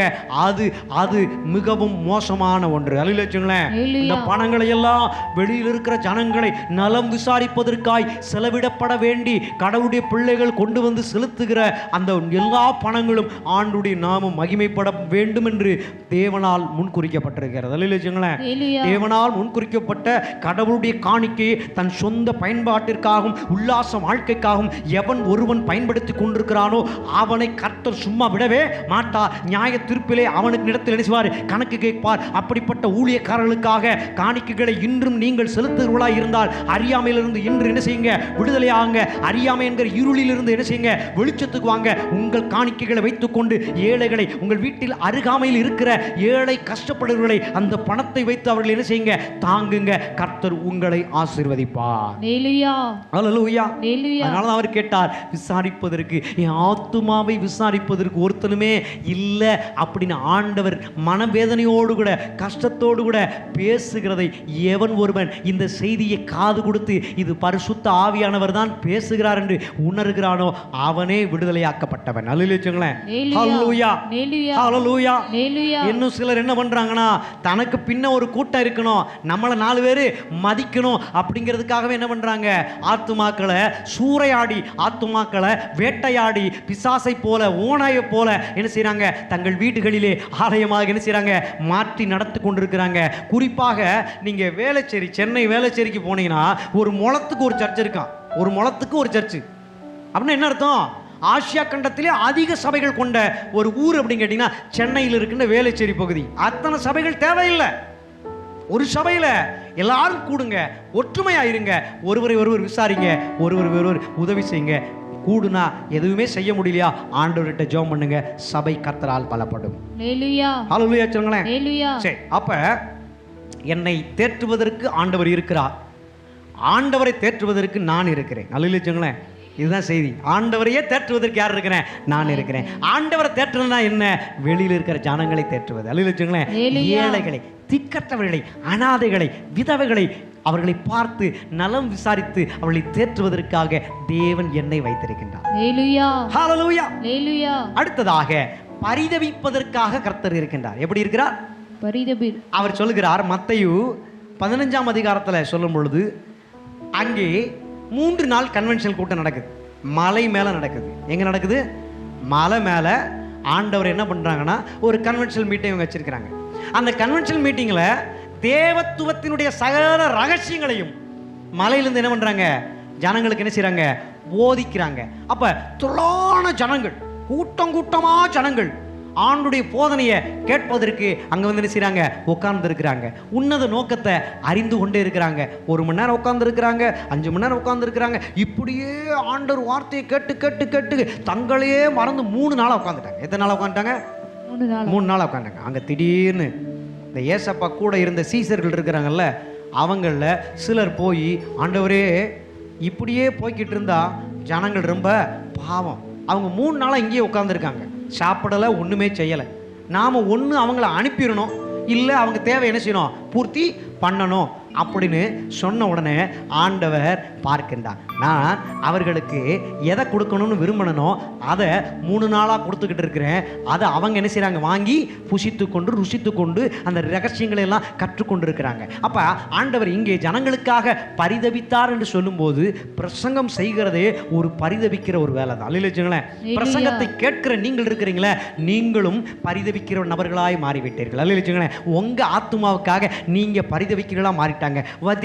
அது மிகவும் மோசமான ஒன்று. அல்லேலூயா. இந்த பணங்களை எல்லாம் வெளியில் இருக்கிற ஜனங்களை நலம் விசாரிப்பதற்காய் செலவிடப்பட வேண்டி கடவுளுடைய பிள்ளைகள் கொண்டு வந்து செலுத்துகிற அந்த எல்லா பணங்களும் ஆண்டுடைய நாமம் மகிமைப்பட வேண்டும் என்று தேவனால் முன்குறிக்கப்பட்டிருக்கிறது. அல்லேலூயா. தேவனால் முன்குறிக்கப்பட்ட கடவுளுடைய காணிக்கையை தன் சொந்த பயன்பாட்டிற்காகவும் உல்லாச வாழ்க்கைக்காகவும் எவன் ஒருவன் பயன்படுத்தி கொண்டிருக்கிறானோ அவனை கர்த்தர் சும்மா விடவே மாட்டார். நியாய தீர்ப்பிலே அவனுக்கு இடத்தில் நினைச்சுவார், கணக்கு கேட்பார். அப்படிப்பட்ட ஊழியக்காரர்களுக்காக காணிக்கைகளை இன்றும் நீங்கள் செலுத்துகிறவர்களாக இருந்தால் அறியாமையிலிருந்து இன்று என்ன செய்யுங்க, விடுதலையாகுங்க. அறியாமை என்கிற இருளிலிருந்து என்ன செய்யுங்க, வெளிச்சத்துக்கு வாங்க. உங்கள் காணிக்கைகளை வைத்துக்கொண்டு ஏழைகளை, உங்கள் வீட்டில் அருகாமையில் இருக்கிற ஏழை கஷ்டப்படுகிறவர்களை அந்த பணத்தை வைத்து அவர்கள் என்ன செய்யுங்க, தாங்குங்க. கர்த்தர் உங்களை ஆசீர்வதிப்பார். அல்லேலூயா. அதனால அவர் கேட்டார், விசாரிப்பதற்கு, என் ஆத்துமாவை விசாரிப்பதற்கு ஒருத்தனுமே இல்லை அப்படின்னு ஆண்டவர் மனவேதனையோடு கூட கஷ்டத்தோடு கூட பேசுகிறதை எவன் ஒருவன் இந்த செய்தியை காது கொடுத்து இது பரிசுத்த ஆவியானவர் தான் பேசுகிறார் என்று உணர்கிறானோ அவனே விடுதலையாக்கப்பட்டவன். அல்லேலூயா. இன்னும் சிலர் என்ன பண்றாங்கன்னா, தனக்கு பின்ன ஒரு கூட்டம் இருக்கணும், நம்மளை 4 பேர் மதிக்கணும் அப்படிங்கிறதுக்காகவே என்ன பண்றாங்க, ஆத்துமாக்களை சூறையாடி, ஆத்துமாக்களை வேட்டையாடி, பிசாசை போல ஓனாயை போல என்ன செய்றாங்க, தங்கள் வீடுகளிலே ஆலயமாக என்ன செய்றாங்க, மாற்றி நடத்தி கொண்டிருக்கிறாங்க. குறிப்பாக நீங்க வேளச்சேரி, சென்னை வேளச்சேரிக்கு போனீங்கன்னா ஒரு முழத்துக்கு ஒரு சர்ச் இருக்கான். ஒரு முழத்துக்கு ஒரு சர்ச்சு அப்படின்னா என்ன அர்த்தம், ஆசியா கண்டத்திலே அதிக சபைகள் கொண்ட ஒரு ஊர் அப்படின்னு கேட்டீங்கன்னா சென்னையில் இருக்கின்ற வேளச்சேரி பகுதி. அத்தனை சபைகள் தேவையில்லை. ஒரு சபையில் எல்லாரும் கூடுங்க, ஒற்றுமையா இருங்க, ஒருவரை ஒருவர் விசாரிங்க, ஒருவர் உதவி செய்யுங்க. கூடுனா எதுவுமே செய்ய முடியலையா, ஆண்டவர்கிட்ட ஜெபம் பண்ணுங்க, சபை கர்த்தரால் பலப்படும். ஹல்லேலூயா சொல்லுங்களேன். சரி, அப்ப என்னை தேற்றுவதற்கு ஆண்டவர் இருக்கிறார், ஆண்டவரை தேற்றுவதற்கு நான் இருக்கிறேன். ஹல்லேலூயா சொல்லுங்களேன். இதுதான் செய்தி. ஆண்டவரையே தேற்றுவதற்கு யார் இருக்கிறேன், நான் இருக்கிறேன். ஆண்டவரை தேற்றுனா என்ன, வெளியில் இருக்கிற ஜனங்களை தேற்றுவது. அல்லேலூயா. ஏழைகளை, திக்கற்றவர்களை, அனாதைகளை, விதவைகளை அவர்களை பார்த்து நலம் விசாரித்து அவர்களை தேற்றுவதற்காக தேவன் என்னை வைத்திருக்கின்றார். அடுத்ததாக பரிதபிப்பதற்காக கர்த்தர் இருக்கின்றார். எப்படி இருக்கிறார்,
பரிதபி.
அவர் சொல்லுகிறார், மத்தேயு 15ஆம் அதிகாரத்தில் சொல்லும் பொழுது அங்கே 3 நாள் கன்வென்ஷனல் கூட்டம் நடக்குது. மலை மேலே நடக்குது. எங்கே நடக்குது? மலை மேலே ஆண்டவர் என்ன பண்ணுறாங்கன்னா ஒரு கன்வென்ஷனல் மீட்டிங் வச்சிருக்கிறாங்க. அந்த கன்வென்ஷனல் மீட்டிங்கில் தேவத்துவத்தினுடைய சகல ரகசியங்களையும் மலையிலிருந்து என்ன பண்ணுறாங்க, ஜனங்களுக்கு என்ன செய்கிறாங்க, போதிக்கிறாங்க. அப்போ திரளான ஜனங்கள், கூட்டம் கூட்டமாக ஜனங்கள் ஆண்டுடைய போதனையை கேட்பதற்கு அங்கே வந்து என்ன செய்கிறாங்க, உட்கார்ந்து இருக்கிறாங்க. உன்னத நோக்கத்தை அறிந்து கொண்டே இருக்கிறாங்க. 1 மணி நேரம் உட்கார்ந்து இருக்கிறாங்க, 5 மணி நேரம் உட்கார்ந்து இருக்கிறாங்க. இப்படியே ஆண்டவர் வார்த்தையை கேட்டு கேட்டு கேட்டு தங்களையே மறந்து 3 நாளாக உட்காந்துட்டாங்க. எத்தனை நாளாக உட்காந்துட்டாங்க? 3 நாளாக உட்காந்துட்டாங்க. அங்கே திடீர்னு இந்த ஏசப்பா கூட இருந்த சீசர்கள் இருக்கிறாங்கல்ல, அவங்களில் சிலர் போய், ஆண்டவரே இப்படியே போய்கிட்டு இருந்தா ஜனங்கள் ரொம்ப பாவம், அவங்க 3 நாளாக இங்கேயே உட்காந்துருக்காங்க, சாப்பிடலை, ஒன்றுமே செய்யலை. நாம் ஒன்று அவங்கள அனுப்பிடணும், இல்லை அவங்க தேவை என்ன செய்யணும், பூர்த்தி பண்ணணும் அப்படின்னு சொன்ன உடனே ஆண்டவர் பார்க்கின்றார். நான் அவர்களுக்கு எதை கொடுக்கணும்னு விரும்பணும் அதை 3 நாளாக கொடுத்துக்கிட்டு இருக்கிறேன். அதை அவங்க என்ன செய்கிறாங்க, வாங்கி புசித்து கொண்டு ருசித்து கொண்டு அந்த ரகசியங்களை எல்லாம் கற்றுக்கொண்டு இருக்கிறாங்க. அப்போ ஆண்டவர் இங்கே ஜனங்களுக்காக பரிதபித்தார் என்று சொல்லும்போது பிரசங்கம் செய்கிறதே ஒரு பரிதபிக்கிற ஒரு வேலை தான். இல்லைங்களேன்? பிரசங்கத்தை கேட்கிற நீங்கள் இருக்கிறீங்களே, நீங்களும் பரிதபிக்கிற நபர்களாய் மாறிவிட்டீர்கள். இல்லைங்களேன்? உங்கள் ஆத்மாவுக்காக நீங்கள் பரிதபிக்கிறீர்களா மாறிட்டாங்க.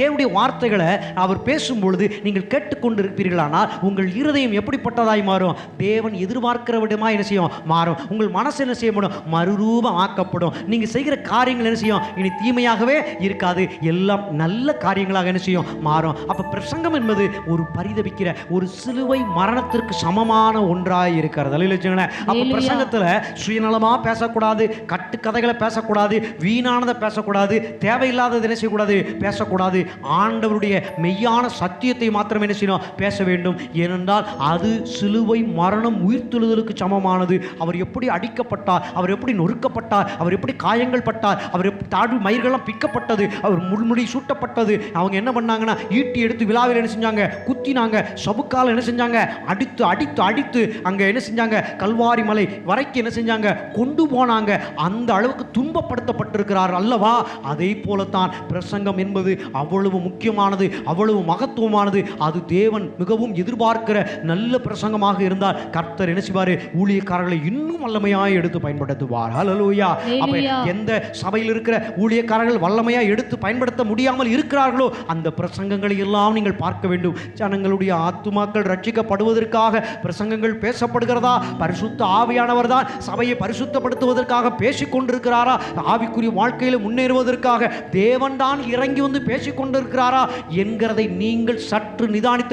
தேவனுடைய வார்த்தைகளை அவர் பேசும்பொழுது நீங்கள் கேட்டுக்கொண்டு இருப்பீர்களானால் உங்கள் இருதயம் எப்படிப்பட்டதாய் மாறும்? தேவன் எதிர்பார்க்கிற விடமா என்ன செய்யும், மாறும். உங்கள் மனசு என்ன செய்யப்படும், மறுரூபம் ஆக்கப்படும். நீங்கள் செய்கிற காரியங்கள் என்ன செய்யும், இனி தீமையாகவே இருக்காது, எல்லாம் நல்ல காரியங்களாக என்ன செய்யும், மாறும். அப்போ பிரசங்கம் என்பது ஒரு பரிதபிக்கிற ஒரு சிலுவை மரணத்திற்கு சமமான ஒன்றாய் இருக்கிறது. இல்லைங்களேன்? அப்போ பிரசங்கத்தில் சுயநலமாக பேசக்கூடாது, கட்டுக்கதைகளை பேசக்கூடாது, வீணானதை பேசக்கூடாது, தேவையில்லாததை என்ன செய்யக்கூடாது, பேசக்கூடாது. ஆண்டவருடைய மெய்யான சத்தியத்தை மாத்திரம் என்ன செய்யணும், பேச வேண்டும். ஏனென்றால் அது சிலுவை மரணம் உயிர்த்தெழுதலுக்கு சமமானது. அவர் எப்படி அடிக்கப்பட்டார், அவர் எப்படி நொறுக்கப்பட்டார், அவர் எப்படி காயங்கள் பட்டார், அவர் எப்படி தாடு மயிர்களெல்லாம் பிக்கப்பட்டது, அவர் முள்முடி சூட்டப்பட்டது. அவங்க என்ன பண்ணாங்கன்னா ஈட்டி எடுத்து விழாவில் என்ன செஞ்சாங்க, குத்தினாங்க. சவுக்கால் என்ன செஞ்சாங்க, அடித்து அடித்து அடித்து அங்கே என்ன செஞ்சாங்க, கல்வாரி மலை வரைக்கும் என்ன செஞ்சாங்க, கொண்டு போனாங்க. அந்த அளவுக்கு துன்பப்படுத்தப்பட்டிருக்கிறார் அல்லவா? அதே போலத்தான் பிரசங்கம் என்பது அவ்வளவு முக்கியமானது, அவ்வளவு மகத்துவமானது. அது தேவன் மிகவும் எதிர்பார்க்கிற நல்ல பிரசங்கமாக இருந்தால் கர்த்தர் என்ன செய்வார், ஊழியக்காரர்களை இன்னும் வல்லமையாய் எடுத்து பயன்படுத்துவார். ஹல்லேலூயா. அப்ப எந்த சபையில் இருக்கிற ஊழியக்காரர்கள் வல்லமையாய் எடுத்து பயன்படுத்த முடியாமல் இருக்கிறார்களோ அந்த பிரசங்கங்களை எல்லாம் நீங்கள் பார்க்க வேண்டும். ஜனங்களுடைய ஆத்துமாக்கள் ரட்சிக்கப்படுவதற்காக பிரசங்கங்கள் பேசப்படுகிறதா? பரிசுத்த ஆவியானவர் தான் சபையை பரிசுத்தப்படுத்துவதற்காக பேசிக் கொண்டிருக்கிறாரா? ஆவிக்குரிய வாழ்க்கையில் முன்னேறுவதற்காக தேவன் தான் இறங்கி வந்து பேசிக் கொண்டிருக்கிறாரா என்கிறதை நீங்கள் சற்று நிதானித்து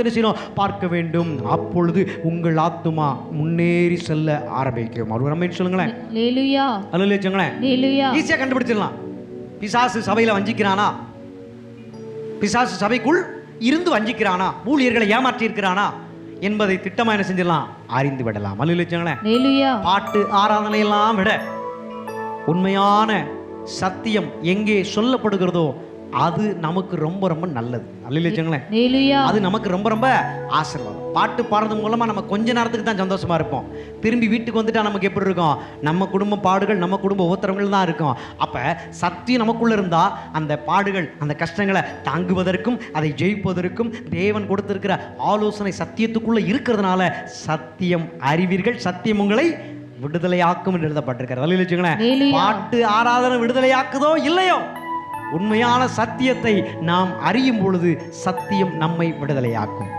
பார்க்க வேண்டும். அப்பொழுது உங்கள் ஆத்துமா முன்னேறி செல்ல ஆரம்பிக்கும். அவர் சொல்லுங்களேன். ஈஸியா கண்டுபிடிச்சிடலாம். பிசாசு சபையில வஞ்சிக்கிறானா, பிசாசு சபைக்குள் இருந்து வஞ்சிக்கிறானா, ஊழியர்களை ஏமாற்றி இருக்கிறானா என்பதை திட்டமா என்ன செஞ்சிடலாம், அறிந்து விடலாம். பாட்டு ஆராதனை எல்லாம் விட உண்மையான சத்தியம் எங்கே சொல்லப்படுகிறதோ அது நமக்கு ரொம்ப ரொம்ப நல்லது. அது நமக்கு ரொம்ப ரொம்ப ஆசீர்வாதம். பாட்டு பாடுறது மூலமா நம்ம கொஞ்ச நேரத்துக்கு தான் சந்தோஷமா இருப்போம். திரும்பி வீட்டுக்கு வந்துட்டா நமக்கு எப்படி இருக்கும், நம்ம குடும்ப பாடுகள், நம்ம குடும்ப உத்தரவுகள் தான் இருக்கும். அப்ப சத்தியம் நமக்குள்ள இருந்தா அந்த பாடுகள், அந்த கஷ்டங்களை தாங்குவதற்கும் அதை ஜெயிப்பதற்கும் தேவன் கொடுத்திருக்கிற ஆலோசனை சத்தியத்துக்குள்ள இருக்கிறதுனால சத்தியம் அறிவீர்கள், சத்தியம் உங்களை விடுதலையாக்கும் என்று எழுதப்பட்டிருக்கிறது. பாட்டு ஆராதனை விடுதலையாக்குதோ இல்லையோ, உண்மையான சத்தியத்தை நாம் அறியும் பொழுது சத்தியம் நம்மை விடுதலையாக்கும்.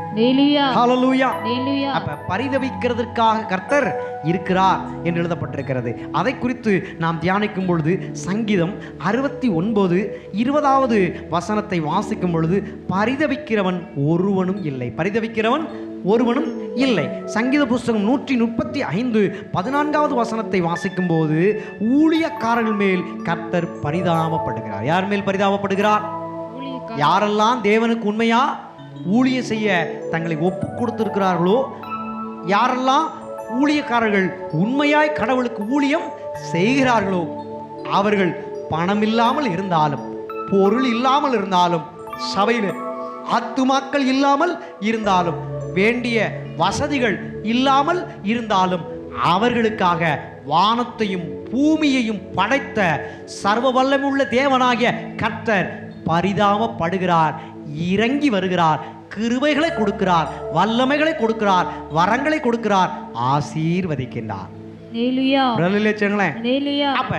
அப்ப பரிதபிக்கிறதுக்காக கர்த்தர் இருக்கிறார் என்று எழுதப்பட்டிருக்கிறது. அதை குறித்து நாம் தியானிக்கும் பொழுது சங்கீதம் 69:20 வசனத்தை வாசிக்கும் பொழுது பரிதபிக்கிறவன் ஒருவனும் இல்லை, பரிதபிக்கிறவன் ஒருவனும் இல்லை. சங்கீத புஸ்தகம் 135:14 வசனத்தை வாசிக்கும் போது ஊழியக்காரர்கள் மேல் கர்த்தர் பரிதாபப்படுகிறார். யார் மேல் பரிதாபப்படுகிறார்? யாரெல்லாம் தேவனுக்கு உண்மையா ஊழியம் செய்ய தங்களை ஒப்பு கொடுத்திருக்கிறார்களோ, யாரெல்லாம் ஊழியக்காரர்கள் உண்மையாய் கடவுளுக்கு ஊழியம் செய்கிறார்களோ, அவர்கள் பணம் இல்லாமல் இருந்தாலும், பொருள் இல்லாமல் இருந்தாலும், சபையில் ஆத்துமாக்கள் இல்லாமல் இருந்தாலும், வேண்டிய வசதிகள் இல்லாமல் இருந்தாலும், அவர்களுக்காக வானத்தையும் பூமியையும் படைத்த சர்வ வல்லமையுள்ள தேவனாகிய கர்த்தர் பரிதாபப்படுகிறார், இறங்கி வருகிறார், கிருபைகளை கொடுக்கிறார், வல்லமைகளை கொடுக்கிறார், வரங்களை கொடுக்கிறார், ஆசீர்வதிக்கின்றார்.
ஹalleluya
பிரலலேச்சங்களே.
ஹalleluya.
அப்ப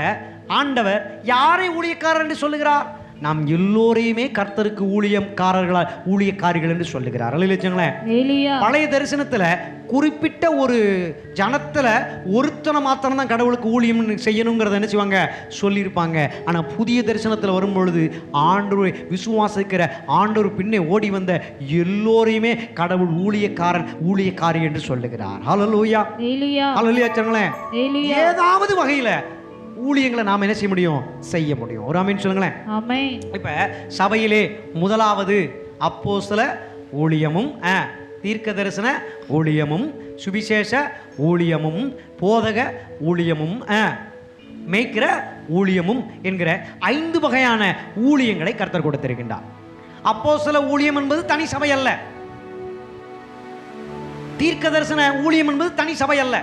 ஆண்டவர் யாரை ஊழியக்காரர் என்று சொல்லுகிறார்? நாம் எல்லோரையுமே கர்த்தருக்கு ஊழியக்காரிகள் என்று சொல்லுகிறார். அல்லேலூயா.
ஹalleluya.
பழைய தரிசனத்துல குறிப்பிட்ட ஒரு ஜனத்துல ஒருத்தனை மாத்திரம் தான் கடவுளுக்கு ஊழியம் செய்யணுங்கிறத என்ன செய்வாங்க சொல்லியிருப்பாங்க. ஆனா புதிய தரிசனத்துல வரும்பொழுது ஆண்டவரை விசுவாசிக்கிற ஆண்டவர் பின்னே ஓடி வந்த எல்லோரையுமே கடவுள் ஊழியக்காரி என்று சொல்லுகிறார். ஹல்லேலூயா ஹல்லேலூயா. ஏதாவது வகையில ஊழியங்களை நாம் என்ன செய்ய முடியும். ஒரு ஆமென் சொல்லுங்களேன்.
ஆமென்.
இப்ப சபையிலே முதலாவது அப்போஸ்தல ஊழியமும், தீர்க்க தரிசன ஊழியமும், சுவிசேஷ ஊழியமும், போதக ஊழியமும், மேய்க்கிற ஊழியமும் என்கிற 5 வகையான ஊழியங்களை கர்த்தர் கொடுத்திருக்கின்றார். அப்போஸ்தல ஊழியம் என்பது தனி சபை அல்ல. தீர்க்க தரிசன ஊழியம் என்பது தனி சபை அல்ல.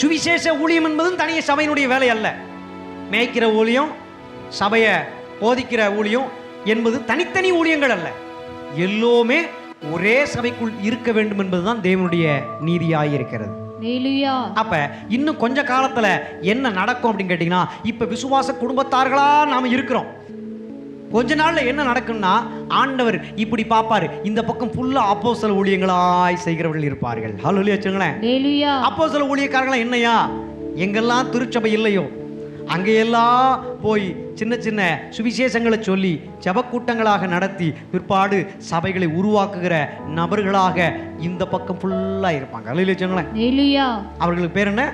சுவிசேஷ ஊழியம் என்பதும் தனிய சபையினுடைய வேலை அல்ல. மேய்க்கிற ஊழியம், சபையை போதிக்கிற ஊழியம் என்பது தனித்தனி ஊழியங்கள் அல்ல. எல்லோருமே ஒரே சபைக்குள் இருக்க வேண்டும் என்பதுதான் தேவனுடைய நீதியாய் இருக்கிறது. அப்ப இன்னும் கொஞ்ச காலத்துல என்ன நடக்கும் அப்படின்னு கேட்டீங்கன்னா, இப்ப விசுவாச குடும்பத்தார்களா நாம இருக்கிறோம். கொஞ்ச நாள்ல என்ன நடக்கும்னா, ஆண்டவர் இப்படி பார்ப்பாரு, இந்த பக்கம் ஃபுல்லா அப்போஸ்தல ஊழியங்களாய் செய்கிறவர்கள் இருப்பார்கள். ஹல்லேலூயா. அப்போஸ்தல ஊழியக்காரங்களா என்னையா, எங்கெல்லாம் திருச்சபை இல்லையோ அங்கெல்லாம் போய் சின்ன சின்ன சுவிசேஷங்களை சொல்லி ஜெபக்கூட்டங்களாக நடத்தி பிற்பாடு சபைகளை உருவாக்குகிற நபர்களாக இந்த பக்கம் ஃபுல்லா இருப்பாங்க. ஹல்லேலூயா. அவர்களுக்கு பேர் என்ன?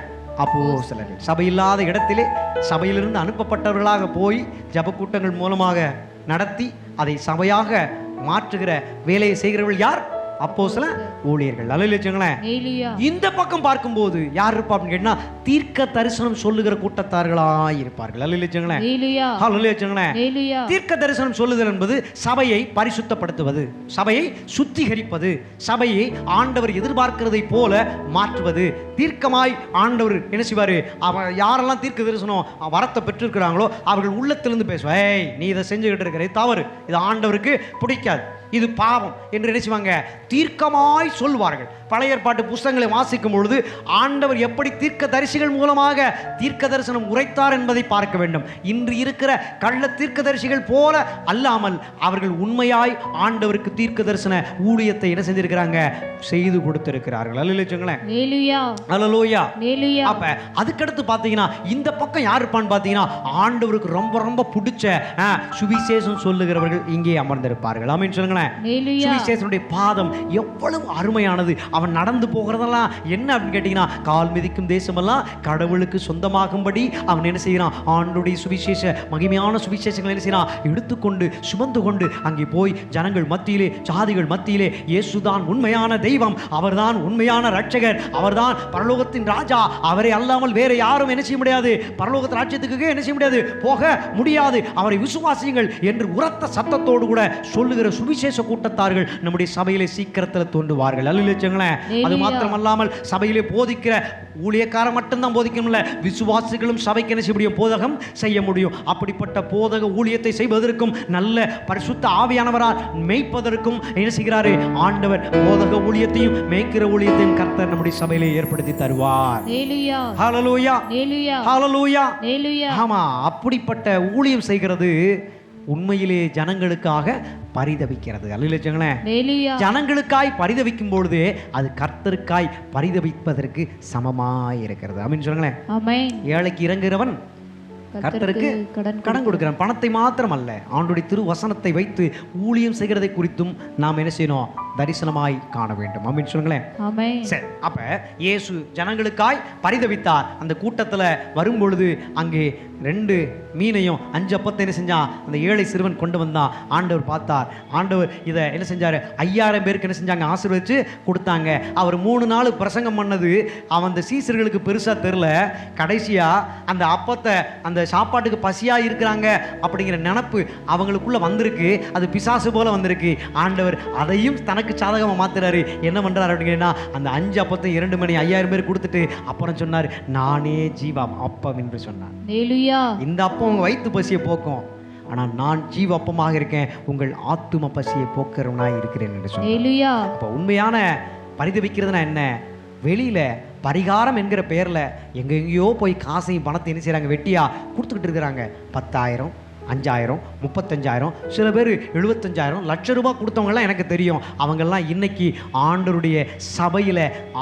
அப்போஸ்தலர்கள். சபை இல்லாத இடத்திலே சபையிலிருந்து அனுப்பப்பட்டவர்களாக போய் ஜெபக்கூட்டங்கள் மூலமாக நடத்தி அதை சபையாக மாற்றுகிற வேலையை செய்கிறவர்கள் யார்? அப்போஸ்தல ஊழியர்கள். ஹல்லேலூயா. இந்த பக்கம் பார்க்கும்போது யார் இருப்பா அப்படின்னு கேட்டா, தீர்க்க தரிசனம் சொல்லுகிற கூட்டத்தார்களாய் இருப்பார்கள். ஹல்லேலூயா. தீர்க்க தரிசனம் சொல்லுதல் என்பது சபையை பரிசுத்தப்படுத்துவது, சபையை சுத்திகரிப்பது, சபையை ஆண்டவர் எதிர்பார்க்கிறதை போல மாற்றுவது. தீர்க்கமாய் ஆண்டவர் என்ன செய்வாரு, யாரெல்லாம் தீர்க்க தரிசனம் வரத்தை பெற்றிருக்கிறாங்களோ அவர்கள் உள்ளத்திலிருந்து பேசுவாங்க, நீ இதை செஞ்சுக்கிட்டு இருக்கிற தவறு, இது ஆண்டவருக்கு பிடிக்காது, இது பாவம் என்று நினைச்சுவாங்க. தீர்க்கமாய் சொல்வார்கள். பழைய ஏற்பாட்டு புஸ்தகங்களை வாசிக்கும் பொழுது ஆண்டவர் எப்படி தீர்க்க தரிசிகள் மூலமாக தீர்க்க தரிசனம் உரைத்தார் என்பதை பார்க்க வேண்டும். இன்று இருக்கிற கள்ள தீர்க்க தரிசிகள் போல அல்லாமல் அவர்கள் உண்மையாய் ஆண்டவருக்கு தீர்க்க தரிசன ஊழியத்தை என்ன செஞ்சிருக்கிறாங்க, செய்து கொடுத்திருக்கிறார்கள். ஹல்லேலூயா. அப்ப அதுக்கடுத்து பாத்தீங்கன்னா இந்த பக்கம் யார் இருப்பான்னு பாத்தீங்கன்னா, ஆண்டவருக்கு ரொம்ப ரொம்ப பிடிச்ச சுவிசேஷம் சொல்லுகிறவர்கள் இங்கே அமர்ந்திருப்பார்கள். ஆமென் சொல்லுங்களேன். சுவிசேஷனுடைய பாதம் எவ்வளவு அருமையானது. அவன் நடந்து போகிறதெல்லாம் என்ன அப்படின்னு கேட்டீங்கன்னா, கால் மிதிக்கும் தேசமெல்லாம் கடவுளுக்கு சொந்தமாகும்படி அவன் என்ன செய்யறான், ஆண்டவருடைய சுவிசேஷ மகிமையான சுவிசேஷங்களை என்ன செய்யறான், எடுத்துக்கொண்டு சுமந்து கொண்டு அங்கே போய் ஜனங்கள் மத்தியிலே, ஜாதிகள் மத்தியிலே இயேசுதான் உண்மையான தெய்வம், அவர்தான் உண்மையான ரட்சகர், அவர்தான் பரலோகத்தின் ராஜா, அவரை அல்லாமல் வேற யாரும் என்ன செய்ய முடியாது, பரலோகத்தின் ராஜ்யத்துக்கு என்ன செய்ய முடியாது, போக முடியாது, அவரை விசுவாசியுங்கள் என்று உரத்த சத்தத்தோடு கூட சொல்லுகிற சுவிசேஷ கூட்டத்தார்கள் நம்முடைய சபையிலே சீக்கிரத்தில் தோன்றுவார்கள். அல்லேலூயா. அது மாத்திரமல்லாமல் சபையிலே போதிக்கிற ஊழியக்காரர் மட்டும்தான் போதிக்கணும்ல, விசுவாசிகளும் சபைக்கு என்ன செய்ய முடியும், போதகம் செய்ய முடியும். அப்படிப்பட்ட போதக ஊழியத்தை செய்வதற்கும் நல்ல பரிசுத்த ஆவியானவரால் மேய்ப்பதற்கும் என்ன செய்கிறாரு, ஆண்டவர் போதக ஊழியத்தையும் மேய்க்கிற ஊழியத்தையும் கர்த்தர் நம்முடைய சபையிலே ஏற்படுத்தி தருவார். ஹல்லேலூயா. ஹல்லேலூயா. ஆமா, அப்படிப்பட்ட ஊழியம் செய்கிறது உண்மையிலே ஜனங்களுக்காக பரிதவிக்கிறது. அல்லேலூயா. ஜனங்களுக்காய் பரிதவிக்கும் பொழுது அது கர்த்தருக்காய் பரிதவிப்பதற்கு சமமாய் இருக்கிறது. ஆமென் சொல்லுங்களேன். ஏழைக்கு இறங்குகிறவன் கர்த்தருக்கு கடன் கொடுக்கிறான். பணத்தை மாத்திரம் அல்ல, ஆண்டுடைய திரு வசனத்தை வைத்து ஊழியம் செய்கிறதை குறித்தும் நாம் என்ன செய்யணும், தரிசனமாய் காண வேண்டும். ஆமென் சொல்லுங்களேன். சரி, அப்ப இயேசு ஜனங்களுக்காய் பரிதவித்தார். அந்த கூட்டத்தில் வரும்பொழுது அங்கே 2 மீனையும் 5 அப்பத்தை என்ன செஞ்சான், அந்த ஏழை சிறுவன் கொண்டு வந்தான். ஆண்டவர் பார்த்தார். ஆண்டவர் இதை என்ன செஞ்சாரு, 5000 பேருக்கு என்ன செஞ்சாங்க, ஆசீர்வதிச்சு கொடுத்தாங்க. அவர் 3 நாள் பிரசங்கம் பண்ணது அவன் அந்த சீசர்களுக்கு பெருசா தெரியல. கடைசியா அந்த அப்பத்தை, அந்த சாப்பாட்டுக்கு பசியா இருக்கிறாங்க அப்படிங்கிற நினப்பு அவங்களுக்குள்ள வந்திருக்கு. அது பிசாசு போல வந்திருக்கு. ஆண்டவர் அதையும் தனக்கு சாதகமா மாத்துறாரு. என்ன பண்றாரு அப்படின்னா, அந்த 5 அப்பத்தை 2 மணி 5000 பேர் கொடுத்துட்டு அப்புறம் சொன்னார், நானே ஜீவம் அப்பம் என்று சொன்னார். இந்த அப்பம் உங்க வயிற்று பசியை போக்கும், ஆனால் நான் ஜீவ அப்பமாக இருக்கேன், உங்கள் ஆத்தும பசியை போக்குறவனாய் இருக்கிறேன் என்று சொன்னார்.
ஹalleluya.
அப்போ உண்மையான பரிதவிக்கிறதுனா என்ன? வெளியில பரிகாரம் என்கிற பெயரில் எங்கெங்கேயோ போய் காசையும் பணத்தை என்ன செய்கிறாங்க, வெட்டியா கொடுத்துக்கிட்டு இருக்கிறாங்க. 10,000, 5,000, 35,000, சில பேர் 75,000, லட்ச ரூபாய் கொடுத்தவங்கலாம் எனக்கு தெரியும். அவங்கெல்லாம் இன்னைக்கு ஆண்டவருடைய சபையில்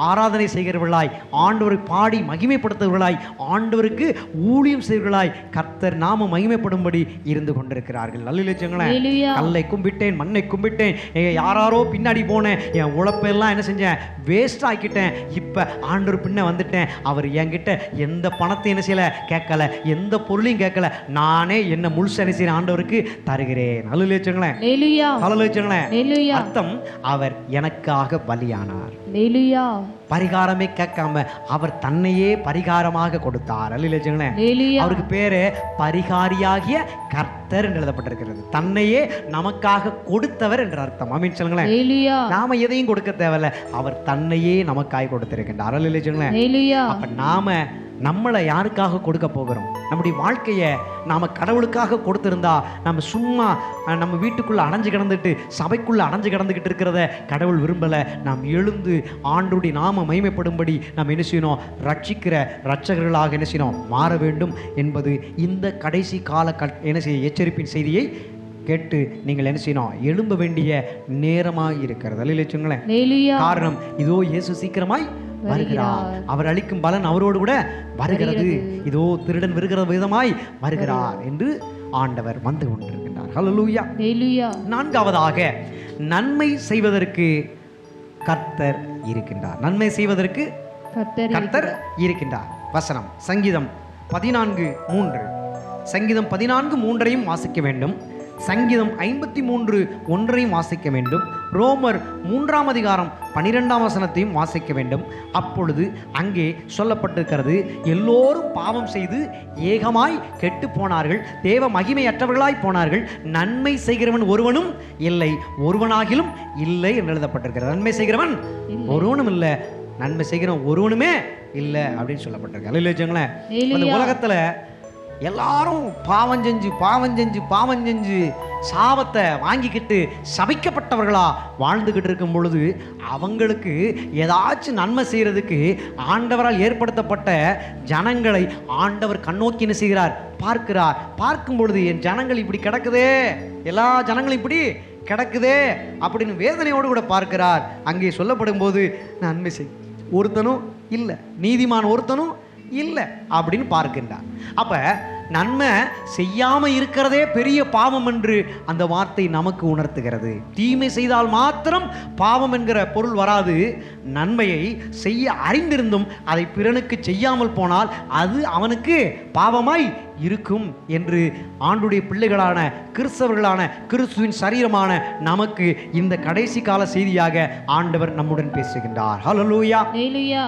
ஆராதனை செய்கிறவர்களாய், ஆண்டவரை பாடி மகிமைப்படுத்துகிறவர்களாய், ஆண்டவருக்கு ஊழியம் செய்கிறவர்களாய் கர்த்தர் நாம மகிமைப்படும்படி இருந்து கொண்டிருக்கிறார்கள். நல்லிலட்சங்களேன்.
ஹalleluya.
கல்லை கும்பிட்டேன், மண்ணை கும்பிட்டேன், யாராரோ பின்னாடி போனேன், என் உழைப்பெல்லாம் என்ன செஞ்சேன், வேஸ்ட் ஆக்கிட்டேன். இப்போ ஆண்டவர் பின்ன வந்துட்டேன். அவர் என்கிட்ட எந்த பணத்தை என்ன செய்யலை, கேட்கல, எந்த பொருளையும் கேட்கல. நானே என்ன முழு ஆண்டவருக்கு தருகிறேன். ஹalleluya.
ஹalleluya.
அர்த்தம், அவர் எனக்காக பலியானார்.
ஹalleluya.
பரிகாரமே கேட்காம அவர் தன்னையே பரிகாரமாக கொடுத்தார்.
ஹalleluya.
அவருக்கு பேரு பரிகாரியாகிய கர்த்தர் என்று எழுதப்பட்டிருக்கிறது. தன்னையே நமக்காக கொடுத்தவர் என்ற அர்த்தம். ஆமென் சொல்லுங்களேன்.
ஹalleluya.
நாம எதையும் கொடுக்க தேவையில்ல, அவர் தன்னையே நமக்காக கொடுத்திருக்கின்றார். ஹalleluya.
ஹalleluya.
அப்ப நாம நம்மளை யாருக்காக கொடுக்க போகிறோம்? நம்முடைய வாழ்க்கையை நாம் கடவுளுக்காக கொடுத்திருந்தா, நம்ம சும்மா நம்ம வீட்டுக்குள்ளே அடைஞ்சு கிடந்துட்டு, சபைக்குள்ளே அடைஞ்சு கிடந்துக்கிட்டு இருக்கிறத கடவுள் விரும்பலை. நாம் எழுந்து ஆண்டவருடைய நாம மகிமைப்படும்படி நாம் என்ன செய்யணும், ரட்சிக்கிற இரட்சகர்களாக என்ன செய்யணும், மாற வேண்டும் என்பது இந்த கடைசி கால என்ன செய்ய எச்சரிப்பின் செய்தியை கேட்டு நீங்கள் என்ன செய்யணும், எழும்ப வேண்டிய நேரமாக இருக்கிறது. அல்லேலூயா. காரணம், இதோ இயேசு சீக்கிரமாய் வருகிறார், அவர் அளிக்கும் பலன் அவரோடு கூட வருகிறது, இதோ திருடன் வருகிற விதமாய் வருகிறார் என்று ஆண்டவர் வந்து கொண்டிருக்கின்றார். ஹல்லேலூயா. நான்காவதாக, நன்மை செய்வதற்கு கர்த்தர் இருக்கின்றார். நன்மை செய்வதற்கு கர்த்தர் இருக்கின்றார். வசனம் சங்கீதம் 14:3. சங்கீதம் 14:3 வாசிக்க வேண்டும். சங்கீதம் 53:1 வாசிக்க வேண்டும். ரோமர் 3:12 வாசிக்க வேண்டும். அப்பொழுது அங்கே சொல்லப்பட்டிருக்கிறது, எல்லோரும் பாவம் செய்து ஏகமாய் கெட்டு போனார்கள், தேவ மகிமையற்றவர்களாய் போனார்கள், நன்மை செய்கிறவன் ஒருவனும் இல்லை, ஒருவனாகிலும் இல்லை என்று எழுதப்பட்டிருக்கிறது. நன்மை செய்கிறவன் ஒருவனும் இல்லை, நன்மை செய்கிறவன் ஒருவனுமே இல்லை அப்படின்னு சொல்லப்பட்டிருக்கு. அல்லேலூயா. அந்த உலகத்துல எல்லாரும் பாவம் செஞ்சு சாபத்தை வாங்கிக்கிட்டு சபிக்கப்பட்டவர்களா வாழ்ந்துக்கிட்டு இருக்கும் பொழுது, அவங்களுக்கு ஏதாச்சும் நன்மை செய்கிறதுக்கு ஆண்டவரால் ஏற்படுத்தப்பட்ட ஜனங்களை ஆண்டவர் கண்ணோக்கி என்ன செய்கிறார், பார்க்கிறார். பார்க்கும் பொழுது என் ஜனங்கள் இப்படி கிடக்குதே, எல்லா ஜனங்களும் இப்படி கிடக்குதே அப்படின்னு வேதனையோடு கூட பார்க்கிறார். அங்கே சொல்லப்படும் போது நன்மை செய் ஒருத்தனும் இல்லை, நீதிமான் ஒருத்தனும் இல்லை அப்படின்னு பார்க்கின்றார். அப்ப நன்மை செய்யாம இருக்கிறதே பெரிய பாவம் என்று அந்த வார்த்தை நமக்கு உணர்த்துகிறது. தீமை செய்தால் மாத்திரம் பாவம் என்கிற பொருள் வராது. நன்மையை செய்ய அறிந்திருந்தும் அதை பிறனுக்கு செய்யாமல் போனால் அது அவனுக்கு பாவமாய் இருக்கும் என்று ஆண்டுடைய பிள்ளைகளான கிறிஸ்தவர்களான கிறிஸ்துவின் சரீரமான நமக்கு இந்த கடைசி கால செய்தியாக ஆண்டவர் நம்முடன் பேசுகின்றார். ஹல்லேலூயா.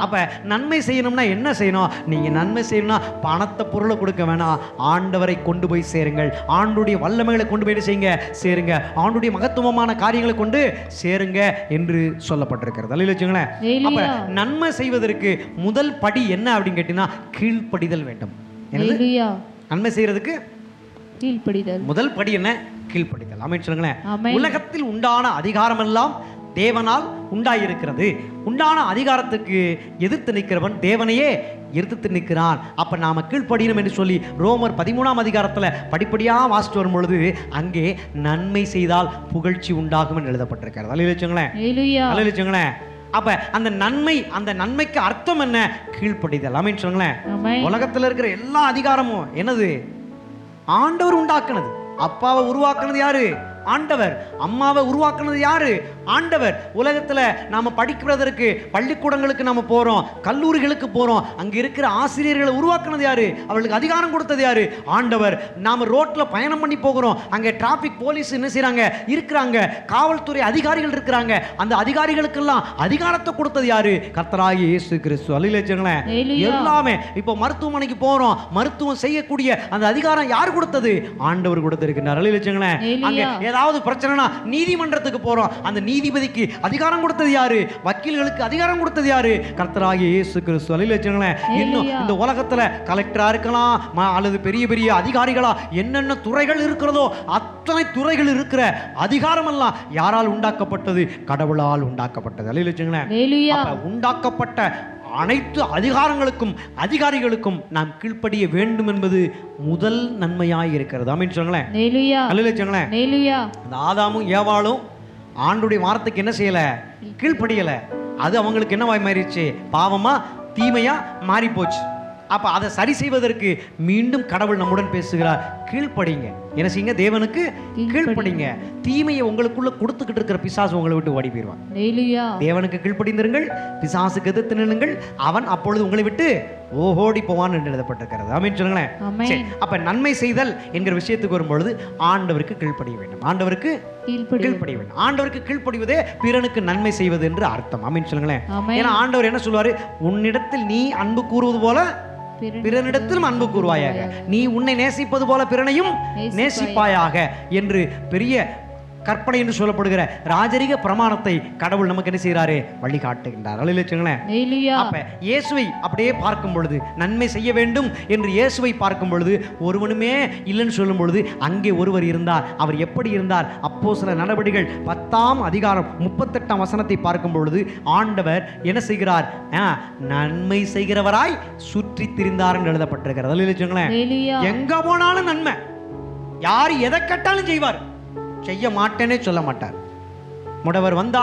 அப்ப நன்மை செய்யணும்னா என்ன செய்யணும்? நீங்க நன்மை செய்யணும்னா பணத்தை பொருளை கொடுக்க வேணாம், ஆண்டவரை கொண்டு போய் சேருங்கள். ஆண்டுடைய வல்லமைகளை கொண்டு போய் செய்யுங்க, சேருங்க. ஆண்டுடைய மகத்துவமான காரியங்களை கொண்டு சேருங்க என்று சொல்லப்பட்டிருக்கிறது. அல்லேலூயா. அப்ப நன்மை செய்வதற்கு முதல் படி என்ன அப்படின்னு கேட்டீங்கன்னா, கீழ்ப்படிதல் வேண்டும். நன்மை செய்யறதுக்கு கீழ்ப்படிதல் முதல் படி என்ன? கீழ்ப்படிதல். ஆமென் சொல்லுங்களேன். உலகத்தில் உண்டான அதிகாரம் எல்லாம் தேவனால் உண்டாயிருக்கிறது. உண்டான அதிகாரத்துக்கு எதிர்த்து நிற்கிறவன் தேவனையே எதிர்த்து நிற்கிறான். அப்ப நாம கீழ்ப்படியணும் என்று சொல்லி ரோமர் 13 படிப்படியாக வாசித்து வரும் பொழுது அங்கே நன்மை செய்தால் புகழ்ச்சி உண்டாகும் என்று எழுதப்பட்டிருக்கிறது. அல்லேலூயா. அப்ப அந்த நன்மைக்கு அர்த்தம் என்ன? கீழ்ப்படிதல். ஆமென் சொல்லுங்களேன். உலகத்துல இருக்கிற எல்லா அதிகாரமும் என்னது? ஆண்டவர் உண்டாக்குனது. அப்பாவை உருவாக்குனது யாரு? ஆண்டவர். அம்மாவை உருவாக்குனது யாரு? ஆண்டவர். உலகத்துல நாம படிக்கிறதற்கு பள்ளிக்கூடங்களுக்கு நாம போறோம், கல்லூரிகளுக்கு போறோம், அங்க இருக்கிற ஆசிரியர்களை உருவாக்குனது யாரு? அவர்களுக்கு அதிகாரம் கொடுத்தது யாரு? ஆண்டவர். நாம ரோட்ல பயணம் பண்ணி போகிறோம், அங்க டிராபிக் போலீஸ் என்ன செய்றாங்க? இருக்கிறாங்க. காவல்துறை அதிகாரிகள் இருக்கிறாங்க. அந்த அதிகாரிகளுக்கெல்லாம் அதிகாரத்தை கொடுத்தது யாரு? கர்த்தராகிய இயேசு கிறிஸ்து. அல்லேலூயா. எல்லாமே இப்போ மருத்துவமனைக்கு போறோம், மருத்துவம் செய்யக்கூடிய அந்த அதிகாரம் யார் கொடுத்தது? ஆண்டவர் கொடுத்திருக்கிறார். அல்லேலூயா. அங்க ஏதாவது பிரச்சனைனா நீதிமன்றத்துக்கு போறோம். அந்த நீதிபதிக்கு அதிகாரம் கொடுத்தது யாரு? வக்கீல்களுக்கு அதிகாரம் கொடுத்தது யாரு? கர்த்தராகிய இயேசு கிறிஸ்து. அல்லேலூயா. இன்னும் இந்த உலகத்துல கலெக்டரா இருக்கலாம் அல்லது பெரிய பெரிய அதிகாரிகளா என்னென்ன துறைகள் இருக்கிறதோ அத்தனை துறைகள் இருக்கிற அதிகாரம் எல்லாம் யாரால் உண்டாக்கப்பட்டது? கடவுளால் உண்டாக்கப்பட்டது. அல்லேலூயா. உண்டாக்கப்பட்ட அனைத்து அதிகாரங்களுக்கும் அதிகாரிகளுக்கும் நாம் கீழ்ப்படிய வேண்டும் என்பது முதல் நன்மையாய் இருக்கிறது. ஆமென் சொல்லுங்களேன். அல்லேலூயா. அந்த ஆதாமும் ஏவாளும் ஆண்டுடைய வார்த்தைக்கு என்ன செய்யல? கீழ்ப்படியல. அது அவங்களுக்கு என்னவாய் மாறிடுச்சு? பாவமா தீமையா மாறி போச்சு. அப்ப அதை சரி செய்வதற்கு மீண்டும் கடவுள் நம்முடன் பேசுகிறார். கீழ்ப்படிங்க. என்ன செய்யுங்க? தேவனுக்கு கீழ்ப்படிங்க. தீமையை உங்களுக்குள்ள கொடுத்துக்கிட்டு இருக்கிற பிசாசு உங்களை விட்டு ஓடி போயிடுவான். தேவனுக்கு கீழ்ப்படிந்திருங்கள், பிசாசுக்கு எதிர்த்து நில்லுங்கள், அவன் அப்பொழுது உங்களை விட்டு ஓடி போவான் என்று எழுதப்பட்டிருக்கிறது. ஆமென் சொல்லுங்களேன். அப்ப நன்மை செய்தல் என்கிற விஷயத்துக்கு வரும்பொழுது ஆண்டவருக்கு கீழ்ப்படிய வேண்டும். ஆண்டவருக்கு கீழ்ப்படிய வேண்டும். ஆண்டவருக்கு கீழ்ப்படிவதே பிறனுக்கு நன்மை செய்வது என்று அர்த்தம். ஆமென் சொல்லுங்களேன். ஏன்னா ஆண்டவர் என்ன சொல்வாரு? உன்னிடத்தில் நீ அன்பு கூறுவது போல பிறனிடத்திலும் அன்பு கூறுவாயாக, நீ உன்னை நேசிப்பது போல பிறனையும் நேசிப்பாயாக என்று பெரிய கற்பனை என்று சொல்லப்படுகிற ராஜரிக பிரமாணத்தை கடவுள் நமக்கு என்ன செய்கிறாரு? வழிகாட்டுகின்றார். அப்ப இயேசுவை அப்படியே பார்க்கும் பொழுது, நன்மை செய்ய வேண்டும் என்று இயேசுவை பார்க்கும் பொழுது, ஒருவனுமே இல்லைன்னு சொல்லும் பொழுது அங்கே ஒருவர் இருந்தார். அவர் எப்படி இருந்தார்? அப்போஸ்தலர் நடவடிக்கைகள் 10ஆம் அதிகாரம் 38ஆம் வசனத்தை பார்க்கும் பொழுது ஆண்டவர் என்ன செய்கிறார்? நன்மை செய்கிறவராய் சுற்றி திரிந்தார் என்று எழுதப்பட்டிருக்கிறது. எங்க போனாலும் நன்மை. யார் எதை கேட்டாலும் செய்வார். செய்ய மாட்டேனே சொல்ல மாட்டார். முடவர் வந்தா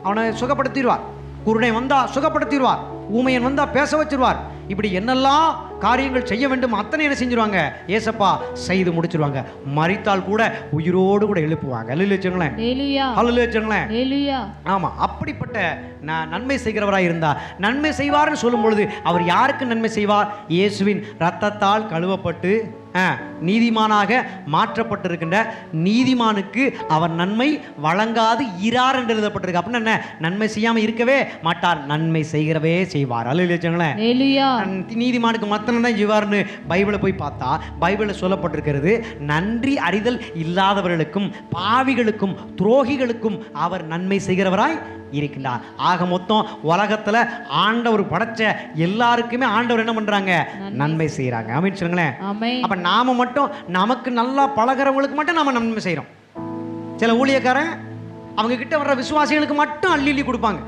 அவனை சுகப்படுத்திடுவார், குருடை வந்தா சுகப்படுத்திடுவார், ஊமையன் வந்தா பேச வச்சிருவார். இப்படி என்னெல்லாம் காரியங்கள் செய்ய வேண்டும் அத்தனை என்ன செஞ்சிருவாங்க? ஏசப்பா செய்து முடிச்சிருவாங்க. மரித்தால் கூட உயிரோடு கூட எழுப்புவாங்க. ஆமா, அப்படிப்பட்ட நன்மை செய்கிறவராய் இருந்தார். நன்மை செய்வார்னு சொல்லும் பொழுது அவர் யாருக்கு நன்மை செய்வார்? இயேசுவின் இரத்தத்தால் கழுவப்பட்டு நீதிமானாக மாற்றப்பட்டிருக்கின்ற நீதிமானுக்கு அவர் நன்மை வழங்காது இரார் என்று எழுதப்பட்டிருக்கு. அப்படின்னா என்ன? நன்மை செய்யாம இருக்கவே மாட்டார், நன்மை செய்கிறவே செய்வார். நீதிமானுக்கு மாத்திரம் தான் செய்வார்னு பைபிளை போய் பார்த்தா பைபிளில் சொல்லப்பட்டிருக்கிறது, நன்றி அறிதல் இல்லாதவர்களுக்கும் பாவிகளுக்கும் துரோகிகளுக்கும் அவர் நன்மை செய்கிறவராய் இருக்கின்றார். ஆக மொத்தம் உலகத்துல ஆண்டவர் படைச்ச எல்லாருக்குமே ஆண்டவர் என்ன பண்றாங்க? நன்மை செய்யறாங்க. ஆமென் சொல்லுங்களேன். அப்ப நாம மட்டும் நமக்கு நல்லா பழகிறவங்களுக்கு மட்டும் நாம நன்மை செய்யறோம். சில ஊழியக்காரன் அவங்க கிட்ட வர்ற விசுவாசிகளுக்கு மட்டும் அள்ளி அள்ளி கொடுப்பாங்க.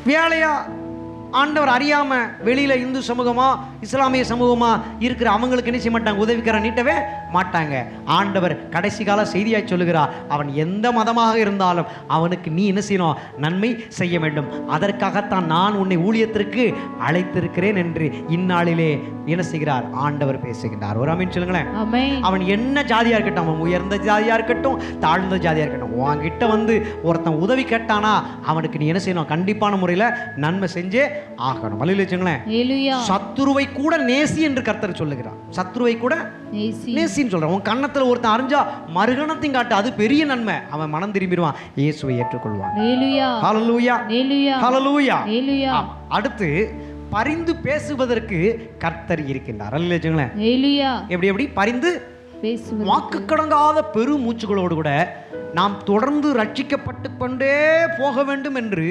வேலையா ஆண்டவர் அறியாம வெளியில இந்து சமூகமா இஸ்லாமிய சமூகமா இருக்கிற அவங்களுக்கு என்ன செய்ய மாட்டாங்க? உதவிக்கார நீட்டவே மாட்டாங்க. ஆண்டவர் கடைசி கால செய்தியாய் சொல்லுகிறார், அவன் எந்த மதமாக இருந்தாலும் அவனுக்கு நீ என்ன செய்யணும்? நன்மை செய்ய வேண்டும். அதற்காகத்தான் நான் உன்னை ஊழியத்திற்கு அழைத்திருக்கிறேன் என்று இந்நாளிலே என்ன செய்கிறார்? ஆண்டவர் பேசுகின்றார். ஒரு ஆமென் சொல்லுங்களேன். அவன் என்ன ஜாதியா இருக்கட்டும், அவன் உயர்ந்த ஜாதியா இருக்கட்டும் தாழ்ந்த ஜாதியா இருக்கட்டும், உன்கிட்ட வந்து ஒருத்தன் உதவி கேட்டானா அவனுக்கு நீ என்ன செய்யணும்? கண்டிப்பான முறையில் நன்மை செஞ்சே ஆகணும். சத்துருவை கூட நேசி என்று கர்த்தர் சொல்லுகிறார். சத்துருவை கூட நேசின்னு சொல்றான். உன் கண்ணத்துல ஒருத்தன் அறிஞ்சா மறுகணத்தையும் காட்டு, அது பெரிய நன்மை. அவன் மனம் திரும்பிடுவான், இயேசுவை ஏற்றுக்கொள்வான். அடுத்து பரிந்து பேசுவதற்கு கர்த்தர் இருக்கின்றார். எப்படி எப்படி பரிந்து வாக்கு கடங்காத பெரு மூச்சுகளோடு கூட நாம் தொடர்ந்து ரட்சிக்கப்பட்டு கொண்டே போக வேண்டும் என்று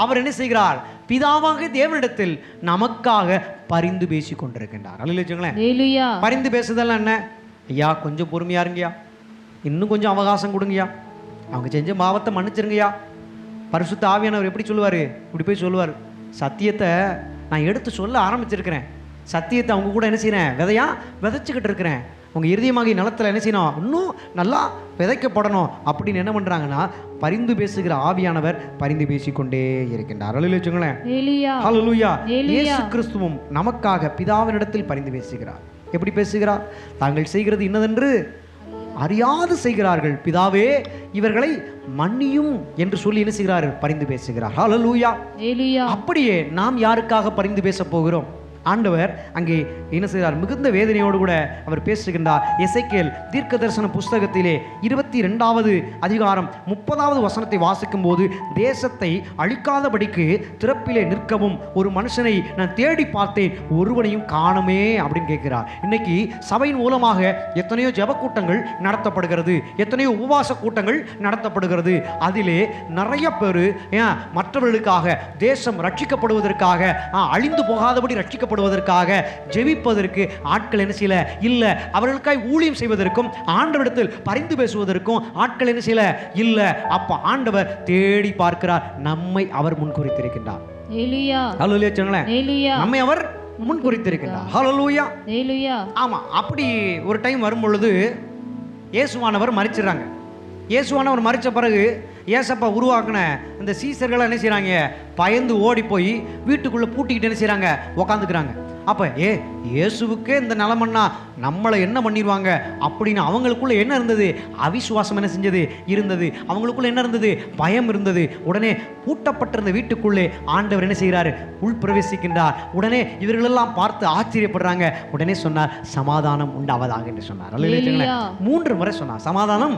அவர் என்ன செய்கிறார்? பிதாவாக தேவனிடத்தில் நமக்காக பரிந்து பேசி கொண்டிருக்கின்றார். பரிந்து பேசுதல் என்ன? ஐயா கொஞ்சம் பொறுமையா இருங்கய்யா, இன்னும் கொஞ்சம் அவகாசம் கொடுங்கய்யா, அவங்க செஞ்ச பாவத்தை மன்னிச்சிருங்கய்யா. பரிசுத்த ஆவியானவர் எப்படி சொல்லுவார்? இப்படி போய் சொல்லுவார், சத்தியத்தை நான் எடுத்து சொல்ல ஆரம்பிச்சிருக்கிறேன், சத்தியத்தை அவங்க கூட என்ன செய்கிறேன்? விதையா விதைச்சிக்கிட்டு இருக்கிறேன். உங்கள் இறுதியமாகி நிலத்தில் என்ன செய்யணும்? இன்னும் நல்லா விதைக்கப்படணும் அப்படின்னு என்ன பண்ணுறாங்கன்னா பரிந்து பேசுகிற ஆவியானவர் பரிந்து பேசிக்கொண்டே இருக்கின்றார். ஹல்லேலூயா. இயேசு கிறிஸ்துவும் நமக்காக பிதாவினிடத்தில் பரிந்து பேசுகிறார். எப்படி பேசுகிறார்? தாங்கள் செய்கிறது இன்னதென்று அறியாது செய்கிறார்கள், பிதாவே இவர்களை மன்னியும் என்று சொல்லி என்ன செய்கிறார்? பரிந்து பேசுகிறார். ஹல்லேலூயா. அப்படியே நாம் யாருக்காக பரிந்து பேச போகிறோம்? ஆண்டவர் அங்கே என்ன செய்தார்? மிகுந்த வேதனையோடு கூட அவர் பேசுகின்றார். எசேக்கியேல் தீர்க்க தரிசன புஸ்தகத்திலே 22வது அதிகாரம் 30வது வசனத்தை வாசிக்கும் போது, தேசத்தை அழிக்காதபடிக்கு திறப்பிலே நிற்கவும் ஒரு மனுஷனை நான் தேடி பார்த்தேன், ஒருவனையும் காணுமே அப்படின்னு கேட்கிறார். இன்னைக்கு சபையின் மூலமாக எத்தனையோ ஜெப கூட்டங்கள் நடத்தப்படுகிறது, எத்தனையோ உபவாச கூட்டங்கள் நடத்தப்படுகிறது. அதிலே நிறைய பேர் மற்றவர்களுக்காக, தேசம் ரட்சிக்கப்படுவதற்காக, அழிந்து போகாதபடி ரட்சிக்கப்படுவதற்காக, ஜெபிப்பதற்கு ஆட்கள் என்ன செய்யல இல்ல. அவர்களுக்காய் ஊழியம் செய்வதற்கும் ஆண்டவரிடத்தில் பரிந்து பேசுவதற்கும் ஆட்கள் என்ன செய்யல இல்ல. அப்ப ஆண்டவர் தேடி பார்க்கிறார், நம்மை அவர் முன்குறித்திருக்கின்றார். நம்மை அவர் முன்குறித்திருக்கின்றார். ஹல்லேலூயா. ஆமா, அப்படி ஒரு டைம் வரும் பொழுது இயேசுவானவர் மரிச்சிடறாங்க. இயேசுவானவர் மரிச்ச பிறகு ஏசப்பா உருவாக்கின இந்த சீசர்கள் என்ன செய்கிறாங்க? பயந்து ஓடி போய் வீட்டுக்குள்ளே பூட்டிக்கிட்டு என்ன செய்கிறாங்க? உக்காந்துக்கிறாங்க. அப்போ இயேசுவுக்கே இந்த நிலமன்னா நம்மளை என்ன பண்ணிடுவாங்க அப்படின்னு அவங்களுக்குள்ள என்ன இருந்தது? அவிசுவாசம் என்ன செஞ்சது? இருந்தது. அவங்களுக்குள்ள என்ன இருந்தது? பயம் இருந்தது. உடனே பூட்டப்பட்டிருந்த வீட்டுக்குள்ளே ஆண்டவர் என்ன செய்கிறார்? உள் பிரவேசிக்கின்றார். உடனே இவர்களெல்லாம் பார்த்து ஆச்சரியப்படுறாங்க. உடனே சொன்னார், சமாதானம் உண்டாவதாக என்று சொன்னார். 3 முறை சொன்னார், சமாதானம்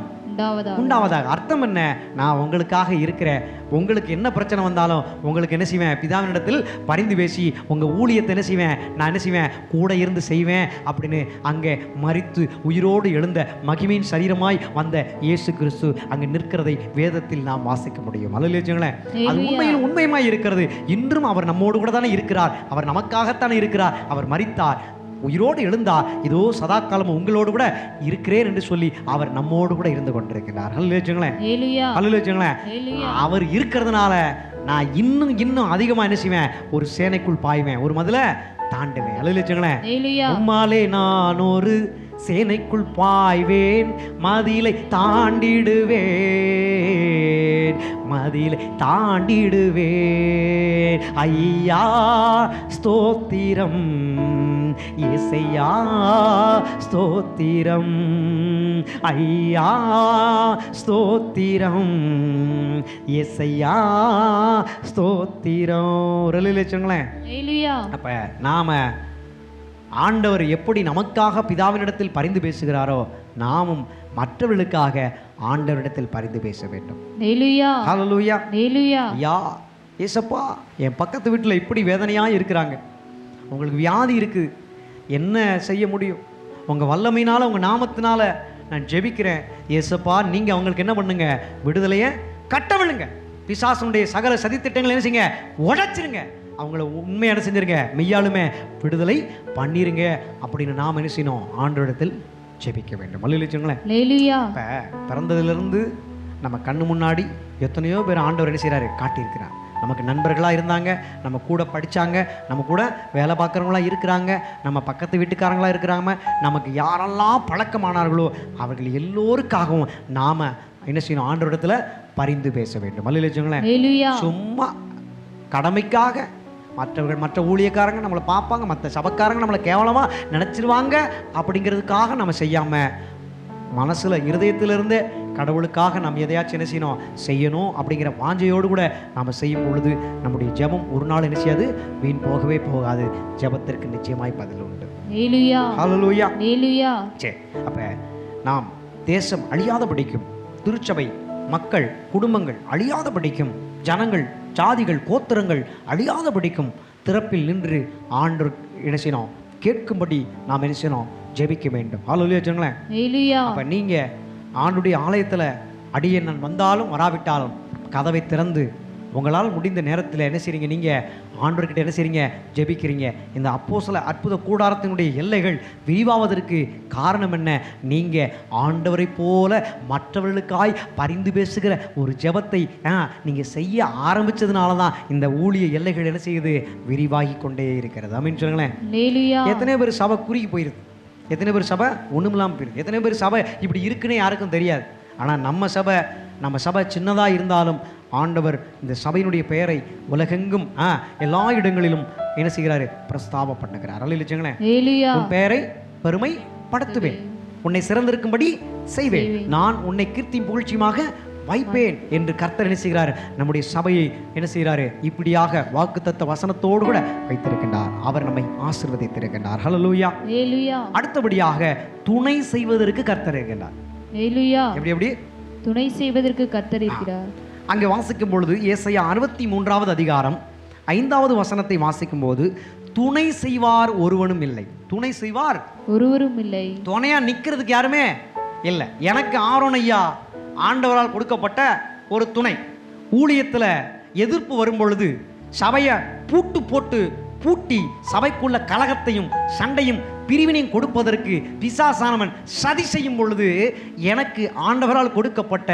உண்டாவதாக. அர்த்தம் என்ன? நான் உங்களுக்காக இருக்கிறேன். உங்களுக்கு என்ன பிரச்சனை வந்தாலும் உங்களுக்கு என்ன செய்வேன்? பிதாவினிடத்தில் பரிந்து பேசி உங்கள் ஊழியத்தை என்ன செய்வேன்? நான் என்ன செய்வேன்? கூட இருந்து செய்வேன் அப்படின்னு அங்கே மரித்து உயிரோடு எழுந்த மகிமையின் சரீரமாய் வந்த இயேசு கிறிஸ்து அங்கே நிற்கிறதை வேதத்தில் நாம் வாசிக்க முடியும். அல்லேலூயா. அது உண்மையில் உண்மையுமாய் இருக்கிறது. இன்றும் அவர் நம்மோடு கூட தானே இருக்கிறார். அவர் நமக்காகத்தானே இருக்கிறார். அவர் மரித்தார், உயிரோடு எழுந்தார், இதோ சதா காலமும் உங்களோடு கூட இருக்கிறேன் என்று சொல்லி அவர் நம்மோடு கூட இருந்து கொண்டிருக்கிறார். அல்லேலூயா. அவர் இருக்கிறதுனால நான் இன்னும் அதிகமா என்ன செய்வேன்? ஒரு சேனைக்குள் பாய்வேன், ஒரு மதில தாண்டுவேன். அல்லேலூயா. உம்மாலே நான் ஒரு சேனைக்குள் பாய்வேன், மதிலை தாண்டிடுவேன், மதிலை தாண்டிடுவேன். ஐயா ஸ்தோத்திரம், இயேசையா ஸ்தோத்திரம், ஐயா ஸ்தோத்திரம், இயேசையா ஸ்தோத்திரம். அப்ப நாம ஆண்டவர் எப்படி நமக்காக பிதாவினிடத்தில் பரிந்து பேசுகிறாரோ, நாமும் மற்றவர்களுக்காக ஆண்டவரிடத்தில் பரிந்து பேச வேண்டும். ஏசப்பா, என் பக்கத்து வீட்டில் இப்படி வேதனையாக இருக்கிறாங்க, உங்களுக்கு வியாதி இருக்குது, என்ன செய்ய முடியும்? உங்கள் வல்லமையினால், உங்கள் நாமத்தினால நான் ஜெபிக்கிறேன். ஏசப்பா, நீங்கள் அவங்களுக்கு என்ன பண்ணுங்க? விடுதலையை கட்டவிழுங்க. பிசாசுடைய சகல சதித்திட்டங்களை என்ன செய்யுங்க? உடைச்சிருங்க. அவங்கள உண்மையை என்ன செஞ்சிருங்க? மெய்யாலுமே விடுதலை பண்ணிருங்க அப்படின்னு நாம் என்ன செய்யணும்? ஆண்டவரிடத்தில் ஜெபிக்க வேண்டும். அல்லேலூயா. இப்போ பிறந்ததிலிருந்து நம்ம கண்ணு முன்னாடி எத்தனையோ பேர் ஆண்டவர் என்ன செய்கிறாரு? காட்டியிருக்கிறார். நமக்கு நண்பர்களாக இருந்தாங்க, நம்ம கூட படித்தாங்க, நம்ம கூட வேலை பார்க்குறவங்களாக இருக்கிறாங்க, நம்ம பக்கத்து வீட்டுக்காரங்களாக இருக்கிறாங்க, நமக்கு யாரெல்லாம் பழக்கமானார்களோ அவர்கள் எல்லோருக்காகவும் நாம் என்ன செய்யணும்? ஆண்டவரிடத்தில் பரிந்து பேச வேண்டும். அல்லேலூயா. சும்மா கடமைக்காக மற்ற ஊழியக்காரங்க நம்மளை பார்ப்பாங்க, மற்ற சபக்காரங்க நம்மளை கேவலமாக நினச்சிருவாங்க அப்படிங்கிறதுக்காக நம்ம செய்யாமல், மனசில் இருதயத்திலிருந்து கடவுளுக்காக நம்ம எதையாச்சும் என்ன செய்யணும்? செய்யணும் அப்படிங்கிற வாஞ்சையோடு கூட நாம் செய்யும் பொழுது நம்முடைய ஜெபம் ஒரு நாள் என்ன செய்யாது? வீண் போகவே போகாது. ஜெபத்திற்கு நிச்சயமாய் பதில் உண்டு. சரி, அப்போ நாம் தேசம் அழியாத படிக்கும், திருச்சபை மக்கள் குடும்பங்கள் அழியாத படிக்கும், ஜனங்கள் ஜாதிகள் கோத்திரங்கள் அழியாத படிக்கும் திறப்பில் நின்று ஆண்டு என்ன செய்யணும்? கேட்கும்படி நாம் என்ன செய்யணும்? ஜெபிக்க வேண்டும். அல்லேலூயா. அப்ப நீங்க ஆண்டுடைய ஆலயத்தில் அடியேன் வந்தாலும் வராவிட்டாலும் கதவை திறந்து உங்களால் முடிந்த நேரத்தில் என்ன செய்றீங்க? நீங்கள் ஆண்டவர்கிட்ட என்ன செய்றீங்க? ஜெபிக்கிறீங்க. இந்த அப்போஸ்தல அற்புத கூடாரத்தினுடைய எல்லைகள் விரிவாவதற்கு காரணம் என்ன? நீங்கள் ஆண்டவரை போல மற்றவர்களுக்காய் பரிந்து பேசுகிற ஒரு ஜெபத்தை நீங்கள் செய்ய ஆரம்பித்ததுனால தான் இந்த ஊழிய எல்லைகள் என்ன செய்யுது? விரிவாகி கொண்டே இருக்கிறது. அப்படின்னு சொல்லுங்களேன். எத்தனை பேர் சபை குறுகி போயிருது, எத்தனை பேர் சபை ஒன்றுமில்லாமல் போயிடுது, எத்தனை பேர் சபை இப்படி இருக்குன்னே யாருக்கும் தெரியாது. ஆனால் நம்ம சபை சின்னதாக இருந்தாலும் ஆண்டவர் இந்த சபையினுடைய பெயரை உலகெங்கும் எல்லா இடங்களிலும் என்ன செய்கிறாரு? பிரஸ்தாபம் பண்ணுகிறார். உன் பெயரை பெருமைப்படுத்துவேன், உன்னை சிறந்திருக்கும்படி செய்வேன், நான் உன்னை கீர்த்தி புகழ்ச்சியுமாக வைப்பேன் என்று கர்த்தர் என்ன செய்கிறார்? நம்முடைய சபையை என்ன செய்கிறாரு? இப்படியாக வாக்குத்தத்த வசனத்தோடு கூட வைத்திருக்கின்றார். அவர் நம்மை ஆசீர்வதித்திருக்கின்றார். ஹல்லேலூயா.
ஹல்லேலூயா.
அடுத்தபடியாக துணை செய்வதற்கு கர்த்தர் இருக்கின்றார்.
ஹல்லேலூயா.
எப்படி எப்படி
துணை செய்வதற்கு கர்த்தர் இருக்கிறார்.
அங்கே வாசிக்கும் பொழுது ஏசாயா 63வது அதிகாரம் 5வது வசனத்தை வாசிக்கும் போது, துணை செய்வார் ஒருவனும் இல்லை. துணை செய்வார்
ஒருவரும் இல்லை.
துணையா நிக்கிறதுக்கு யாருமே இல்லை. எனக்கு ஆரோன் ஐயா ஆண்டவரால் கொடுக்கப்பட்ட ஒரு துணை. ஊழியத்தில் எதிர்ப்பு வரும் பொழுது சபையை பூட்டி சபைக்குள்ள கலகத்தையும் சண்டையும் பிரிவினையும் கொடுப்பதற்கு பிசாசானவன் சதி செய்யும் பொழுது எனக்கு ஆண்டவரால் கொடுக்கப்பட்ட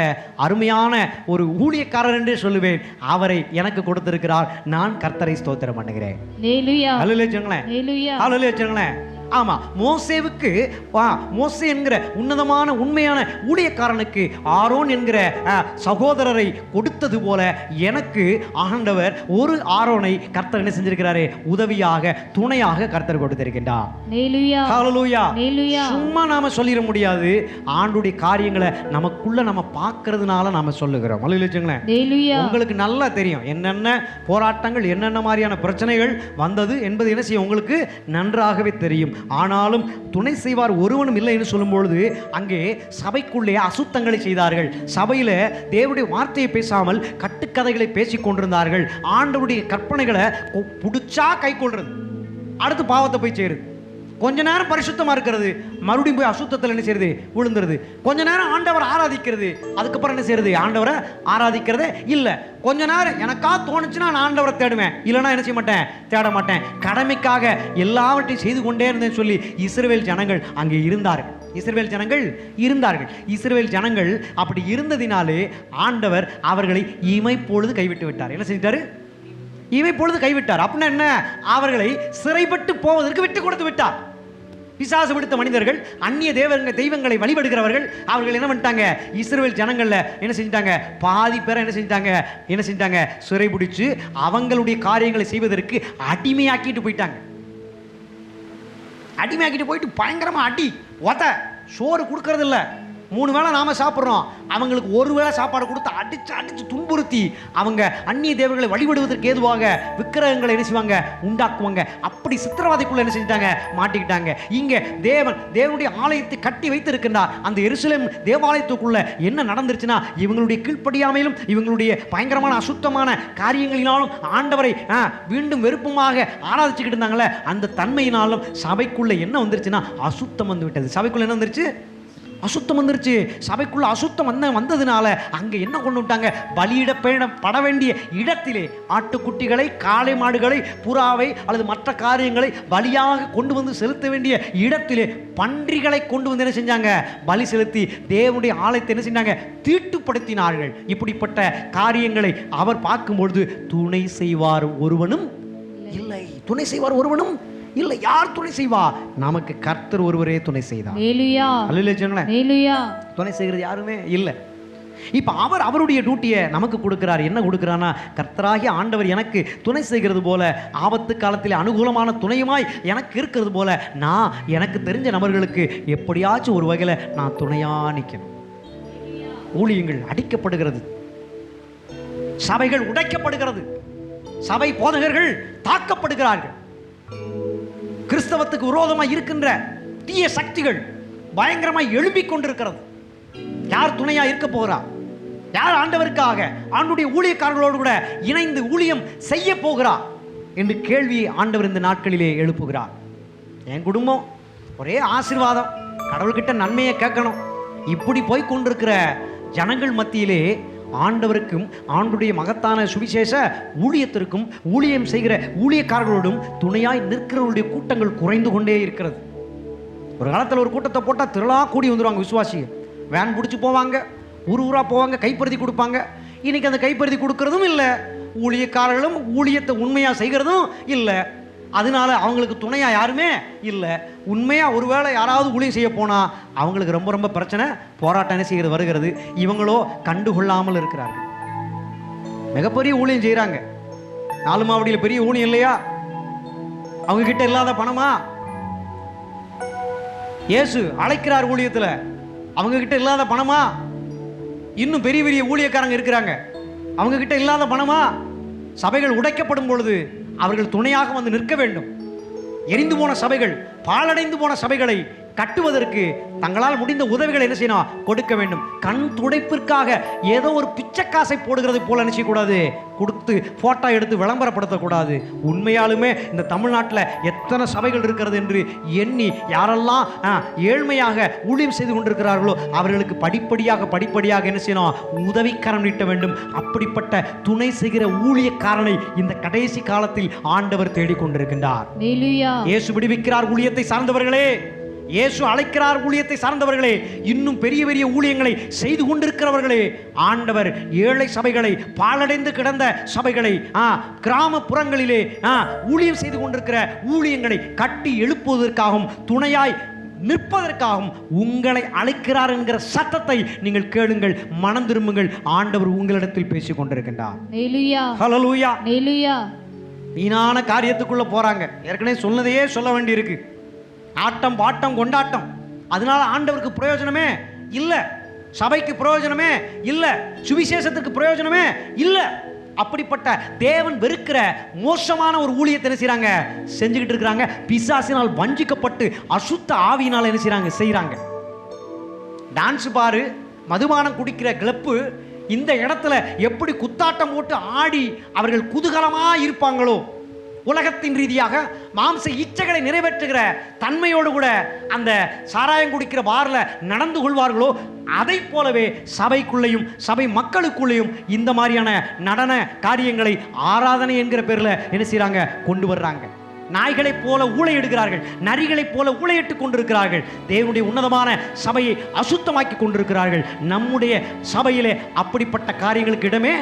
அருமையான ஒரு ஊழியக்காரர் என்றே சொல்லுவேன். அவரை எனக்கு கொடுத்திருக்கிறார். நான் கர்த்தரை ஸ்தோத்திரம் பண்ணுகிறேன்.
ஹல்லேலூயா.
ஹல்லேலூயா. ஹல்லேலூயா. ஆமா, மோசேவுக்கு மோசே என்கிற உன்னதமான உண்மையான ஊழியக்காரனுக்கு ஆரோன் என்கிற சகோதரரை கொடுத்தது போல எனக்கு ஆண்டவர் ஒரு ஆரோனை கர்த்தர் என்ன செஞ்சிருக்கிறாரு? உதவியாக துணையாக கர்த்தர் கொடுத்திருக்கின்றார். சும்மா நாம சொல்லிட முடியாது. ஆண்டுடைய காரியங்களை நமக்குள்ள நம்ம பார்க்கறதுனால நாம சொல்லுகிறோம். உங்களுக்கு நல்லா தெரியும் என்னென்ன போராட்டங்கள் என்னென்ன மாதிரியான பிரச்சனைகள் வந்தது என்பது என்ன செய்யும் உங்களுக்கு நன்றாகவே தெரியும். ஆனாலும் துணை செய்வார் ஒருவனும் இல்லை என்று சொல்லும் பொழுது அங்கே சபைக்குள்ளே அசுத்தங்களை செய்தார்கள். சபையில தேவனுடைய வார்த்தையை பேசாமல் கட்டுக்கதைகளை பேசிக் கொண்டிருந்தார்கள். ஆண்டவருடைய கற்பனைகளை புடிச்சா கை கொள்றது, அடுத்து பாவத்தை போய் சேருது. கொஞ்ச நேரம் பரிசுத்தமா இருக்கிறது, மறுபடியும் போய் அசுத்தத்தில் என்ன செய்யறது? விழுந்துருது. கொஞ்ச நேரம் ஆண்டவர் ஆராதிக்கிறது, அதுக்கப்புறம் என்ன செய்யறது? ஆண்டவரை ஆராதிக்கிறதே இல்லை. கொஞ்ச நேரம் எனக்கா தோணுச்சுன்னா நான் ஆண்டவரை தேடுவேன், இல்லைன்னா என்ன செய்ய மாட்டேன்? தேட மாட்டேன். கடமைக்காக எல்லாவற்றையும் செய்து கொண்டே இருந்தேன்னு சொல்லி இஸ்ரவேல் ஜனங்கள் அங்கே இருந்தார்கள். இஸ்ரவேல் ஜனங்கள் அப்படி இருந்ததினாலே ஆண்டவர் அவர்களை இமைப்பொழுது கைவிட்டு விட்டார். என்ன செஞ்சிட்டாரு? இமைப்பொழுது கைவிட்டார். அப்படின்னா என்ன? அவர்களை சிறைப்பட்டு போவதற்கு விட்டு கொடுத்து விட்டார். பிசாசு பிடித்த மனிதர்கள், அந்நிய தெய்வங்களை வழிபடுகிறவர்கள், அவர்கள் என்ன பண்ணிட்டாங்க? இஸ்ரவேல் ஜனங்கள்ல என்ன செஞ்சிட்டாங்க? பாதி பேரை என்ன செஞ்சிட்டாங்க? சிறை பிடிச்சு அவங்களுடைய காரியங்களை செய்வதற்கு அடிமையாக்கிட்டு போயிட்டாங்க. அடிமையாக்கிட்டு போயிட்டு பயங்கரமா அடி சோறு கொடுக்கறது இல்லை. 3 வேளை நாம சாப்பிட்றோம், அவங்களுக்கு ஒரு வேளை சாப்பாடு கொடுத்து அடிச்சு துன்புறுத்தி அவங்க அந்நிய தேவர்களை வழிபடுவதற்கு ஏதுவாக விக்கிரகங்களை என்ன செய்வாங்க? உண்டாக்குவாங்க. அப்படி சித்திரவதைக்குள்ள என்ன செஞ்சிட்டாங்க? மாட்டிக்கிட்டாங்க. இங்க தேவனுடைய ஆலயத்தை கட்டி வைத்திருக்கின்றார். அந்த எருசலேம் தேவாலயத்துக்குள்ள என்ன நடந்துருச்சுன்னா, இவங்களுடைய கீழ்ப்படியாமையிலும் இவங்களுடைய பயங்கரமான அசுத்தமான காரியங்களினாலும் ஆண்டவரை மீண்டும் வெறுப்புமாக ஆராதிச்சுக்கிட்டு இருந்தாங்களே, அந்த தன்மையினாலும் சபைக்குள்ள என்ன வந்துருச்சுன்னா அசுத்தம் வந்து விட்டது. சபைக்குள்ள என்ன வந்துருச்சு? அசுத்தம் வந்துருச்சு. சபைக்குள்ள அசுத்தம் வந்ததுனால அங்க என்ன கொண்டு விட்டாங்க? பலியிடப்பட வேண்டிய இடத்திலே ஆட்டுக்குட்டிகளை, காளை மாடுகளை, புறாவை அல்லது மற்ற காரியங்களை பலியாக கொண்டு வந்து செலுத்த வேண்டிய இடத்திலே பன்றிகளை கொண்டு வந்து என்ன செஞ்சாங்க? பலி செலுத்தி தேவனுடைய ஆலயத்தை என்ன செஞ்சாங்க? தீட்டுப்படுத்தினார்கள். இப்படிப்பட்ட காரியங்களை அவர் பார்க்கும்பொழுது துணை செய்வார் ஒருவனும் இல்லை. துணை செய்வார் ஒருவனும் இல்லை. யார் துணை செய்வா? நமக்கு கர்த்தர் ஒருவரே துணை செய்தார். துணை செய்கிறது யாருமே இல்லை. இப்ப அவருடைய டியூட்டியை நமக்கு கொடுக்கிறார். என்ன கொடுக்கிறான்னா, கர்த்தராகிய ஆண்டவர் எனக்கு துணை செய்கிறது போல, ஆபத்து காலத்தில் அனுகூலமான துணையுமாய் எனக்கு இருக்கிறது போல, நான் எனக்கு தெரிஞ்ச நபர்களுக்கு எப்படியாச்சும் ஒரு வகையில் நான் துணையா நிற்கணும். ஊழியங்கள் அடிக்கப்படுகிறது, சபைகள் உடைக்கப்படுகிறது, சபை போதகர்கள் தாக்கப்படுகிறார்கள். கிறிஸ்தவத்துக்கு விரோதமாக இருக்கின்ற தீய சக்திகள் பயங்கரமாக எழும்பிக் கொண்டிருக்கிறது. யார் துணையா இருக்க போகிறா? யார் ஆண்டவருக்காக ஆண்டுடைய ஊழியக்காரர்களோடு கூட இணைந்து ஊழியம் செய்ய போகிறா என்று கேள்வியை ஆண்டவர் இந்த நாட்களிலே எழுப்புகிறார். என் குடும்பம் ஒரே ஆசீர்வாதம், கடவுள்கிட்ட நன்மையை கேட்கணும், இப்படி போய் கொண்டிருக்கிற ஜனங்கள் மத்தியிலே ஆண்டவருக்கும் ஆண்டுடைய மகத்தான சுவிசேஷ ஊழியத்திற்கும் ஊழியம் செய்கிற ஊழியக்காரர்களோடும் துணையாய் நிற்கிறவருடைய கூட்டங்கள் குறைந்து கொண்டே இருக்கிறது. ஒரு காலத்தில் ஒரு கூட்டத்தை போட்டால் திரளாக கூடி வந்துடுவாங்க விசுவாசிகள். வேன் பிடிச்சி போவாங்க, ஊராக போவாங்க, கைப்பருதி கொடுப்பாங்க. இன்னைக்கு அந்த கைப்பருதி கொடுக்கறதும் இல்லை, ஊழியக்காரர்களும் ஊழியத்தை உண்மையாக செய்கிறதும் இல்லை. அதனால அவங்களுக்கு துணையா யாருமே இல்லை. உண்மையா ஒருவேளை யாராவது ஊழியம் செய்ய போனா அவங்களுக்கு ரொம்ப ரொம்ப பிரச்சனை, போராட்டம் என்ன செய்கிறது வருகிறது. இவங்களோ கண்டுகொள்ளாமல் இருக்கிறார்கள். மிகப்பெரிய ஊழியம் செய்யறாங்க. 4 மாவடியில் பெரிய ஊழியம் இல்லையா? அவங்க கிட்ட இல்லாத பணமா? இயேசு அழைக்கிறார் ஊழியத்தில், அவங்க கிட்ட இல்லாத பணமா? இன்னும் பெரிய பெரிய ஊழியக்காரங்க இருக்கிறாங்க, அவங்க கிட்ட இல்லாத பணமா? சபைகள் உடைக்கப்படும் பொழுது அவர்கள் துணையாக வந்து நிற்க வேண்டும். எரிந்து போன சபைகள், பாழடைந்து போன சபைகளை கட்டுவதற்கு தங்களால் முடிந்த உதவிகளை என்ன செய்யணும்? கொடுக்க வேண்டும். கண் துடைப்பிற்காக ஏதோ ஒரு பிச்சைக்காசை போடுகிறது போல நினைச்சக்கூடாது, கொடுத்து போட்டோ எடுத்து விளம்பரப்படுத்தக்கூடாது. உண்மையாலுமே இந்த தமிழ்நாட்டில் எத்தனை சபைகள் இருக்கிறது என்று எண்ணி யாரெல்லாம் ஏழ்மையாக ஊழியம் செய்து கொண்டிருக்கிறார்களோ அவர்களுக்கு படிப்படியாக என்ன செய்யணும்? உதவிக்கரம் நீட்ட வேண்டும். அப்படிப்பட்ட துணை செய்கிற ஊழியக்காரனை இந்த கடைசி காலத்தில் ஆண்டவர் தேடிக்கொண்டிருக்கின்றார். இயேசு விடுவிக்கிறார் ஊழியத்தை சார்ந்தவர்களே, இயேசு அழைக்கிறார் ஊழியத்தை சார்ந்தவர்களே, இன்னும் பெரிய பெரிய ஊழியங்களை செய்து கொண்டிருக்கிறவர்களே. ஆண்டவர் ஏழை சபைகளை, பாழடைந்து கிடந்த சபைகளை, கிராமப்புறங்களிலே ஊழியம் செய்து கொண்டிருக்கிற ஊழியங்களை கட்டி எழுப்புவதற்காகவும் துணையாய் நிற்பதற்காகவும் உங்களை அழைக்கிறார் என்கிற சத்தத்தை நீங்கள் கேளுங்கள், மனம் திரும்புங்கள். ஆண்டவர் உங்களிடத்தில் பேசிக் கொண்டிருக்கின்றார். ஹல்லேலூயா. வீணான காரியத்துக்குள்ள போறாங்க. ஏற்கனவே சொன்னதையே சொல்ல வேண்டியிருக்கு. ஆட்டம் பாட்டம் கொண்டாட்டம், அதனால ஆண்டவருக்கு பிரயோஜனமே இல்லை, சபைக்கு பிரயோஜனமே இல்லை, சுவிசேஷத்துக்கு பிரயோஜனமே இல்லை. அப்படிப்பட்ட தேவன் வெறுக்கிற மோசமான ஒரு ஊழியத்தை என்ன செய்றாங்க? செஞ்சுக்கிட்டு இருக்கிறாங்க. பிசாசினால் வஞ்சிக்கப்பட்டு அசுத்த ஆவியினால் என்ன செய்றாங்க? டான்ஸ் பாரு, மதுபானம் குடிக்கிற கிளப்பு இந்த இடத்துல எப்படி குத்தாட்டம் போட்டு ஆடி அவர்கள் குதூகலமா இருப்பாங்களோ, உலகத்தின் ரீதியாக மாம்ச இச்சைகளை நிறைவேற்றுகிற தன்மையோடு கூட அந்த சாராயம் குடிக்கிற பார்ல நடந்து கொள்வார்களோ, அதை போலவே சபைக்குள்ளேயும் சபை மக்களுக்குள்ளேயும் இந்த மாதிரியான நடன காரியங்களை ஆராதனை என்கிற பேரில் என்ன செய்றாங்க? கொண்டு வர்றாங்க. நாய்களைப் போல ஊளையிடுகிறார்கள், நரிகளைப் போல ஊளையிட்டுக் கொண்டிருக்கிறார்கள். தேவனுடைய உன்னதமான சபையை அசுத்தமாக்கி கொண்டிருக்கிறார்கள். நம்முடைய சபையிலே அப்படிப்பட்ட காரியங்களுக்கு இடமே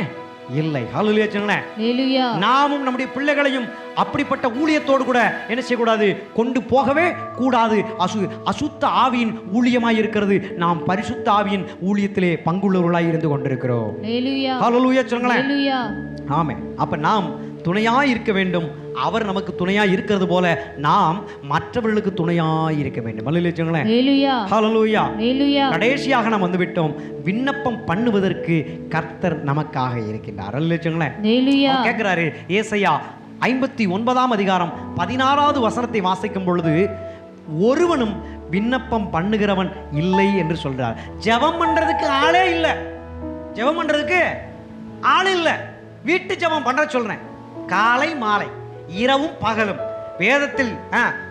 இல்லை. ஹல்லேலூயா. நாமும் நம்முடைய பிள்ளைகளையும் அப்படிப்பட்ட ஊழியத்தோடு கூட என்ன செய்யக்கூடாது? கொண்டு போகவே கூடாது. அசுத்த ஆவியின் ஊழியமாய் இருக்கிறது. நாம் பரிசுத்த ஆவியின் ஊழியத்திலே பங்குள்ளவர்களாய் இருந்து கொண்டிருக்கிறோம். ஹல்லேலூயா சொல்லுங்களேன். ஆமே. அப்ப நாம் துணையாய் இருக்க வேண்டும். அவர் நமக்கு துணையாய் இருக்கிறது போல நாம் மற்றவர்களுக்கு துணையாய் இருக்க வேண்டும். ஹல்லேலூயா. கடைசியாக நாம் வந்து விட்டோம். விண்ணப்பம் பண்ணுவதற்கு கர்த்தர் நமக்காக இருக்கின்றார். ஹல்லேலூயா. கேட்கிறாரு ஏசாயா 59ஆம் அதிகாரம் 16வது வசனத்தை வாசிக்கும் பொழுது, ஒருவனும் விண்ணப்பம் பண்ணுகிறவன் இல்லை என்று சொல்றார். ஜெபம் பண்றதுக்கு ஆளே இல்லை, ஜெபம் பண்றதுக்கு ஆள் இல்லை. வீட்டு ஜெபம் பண்ற சொல்றேன். காலை மாலை இரவும் பகலும் வேதத்தில்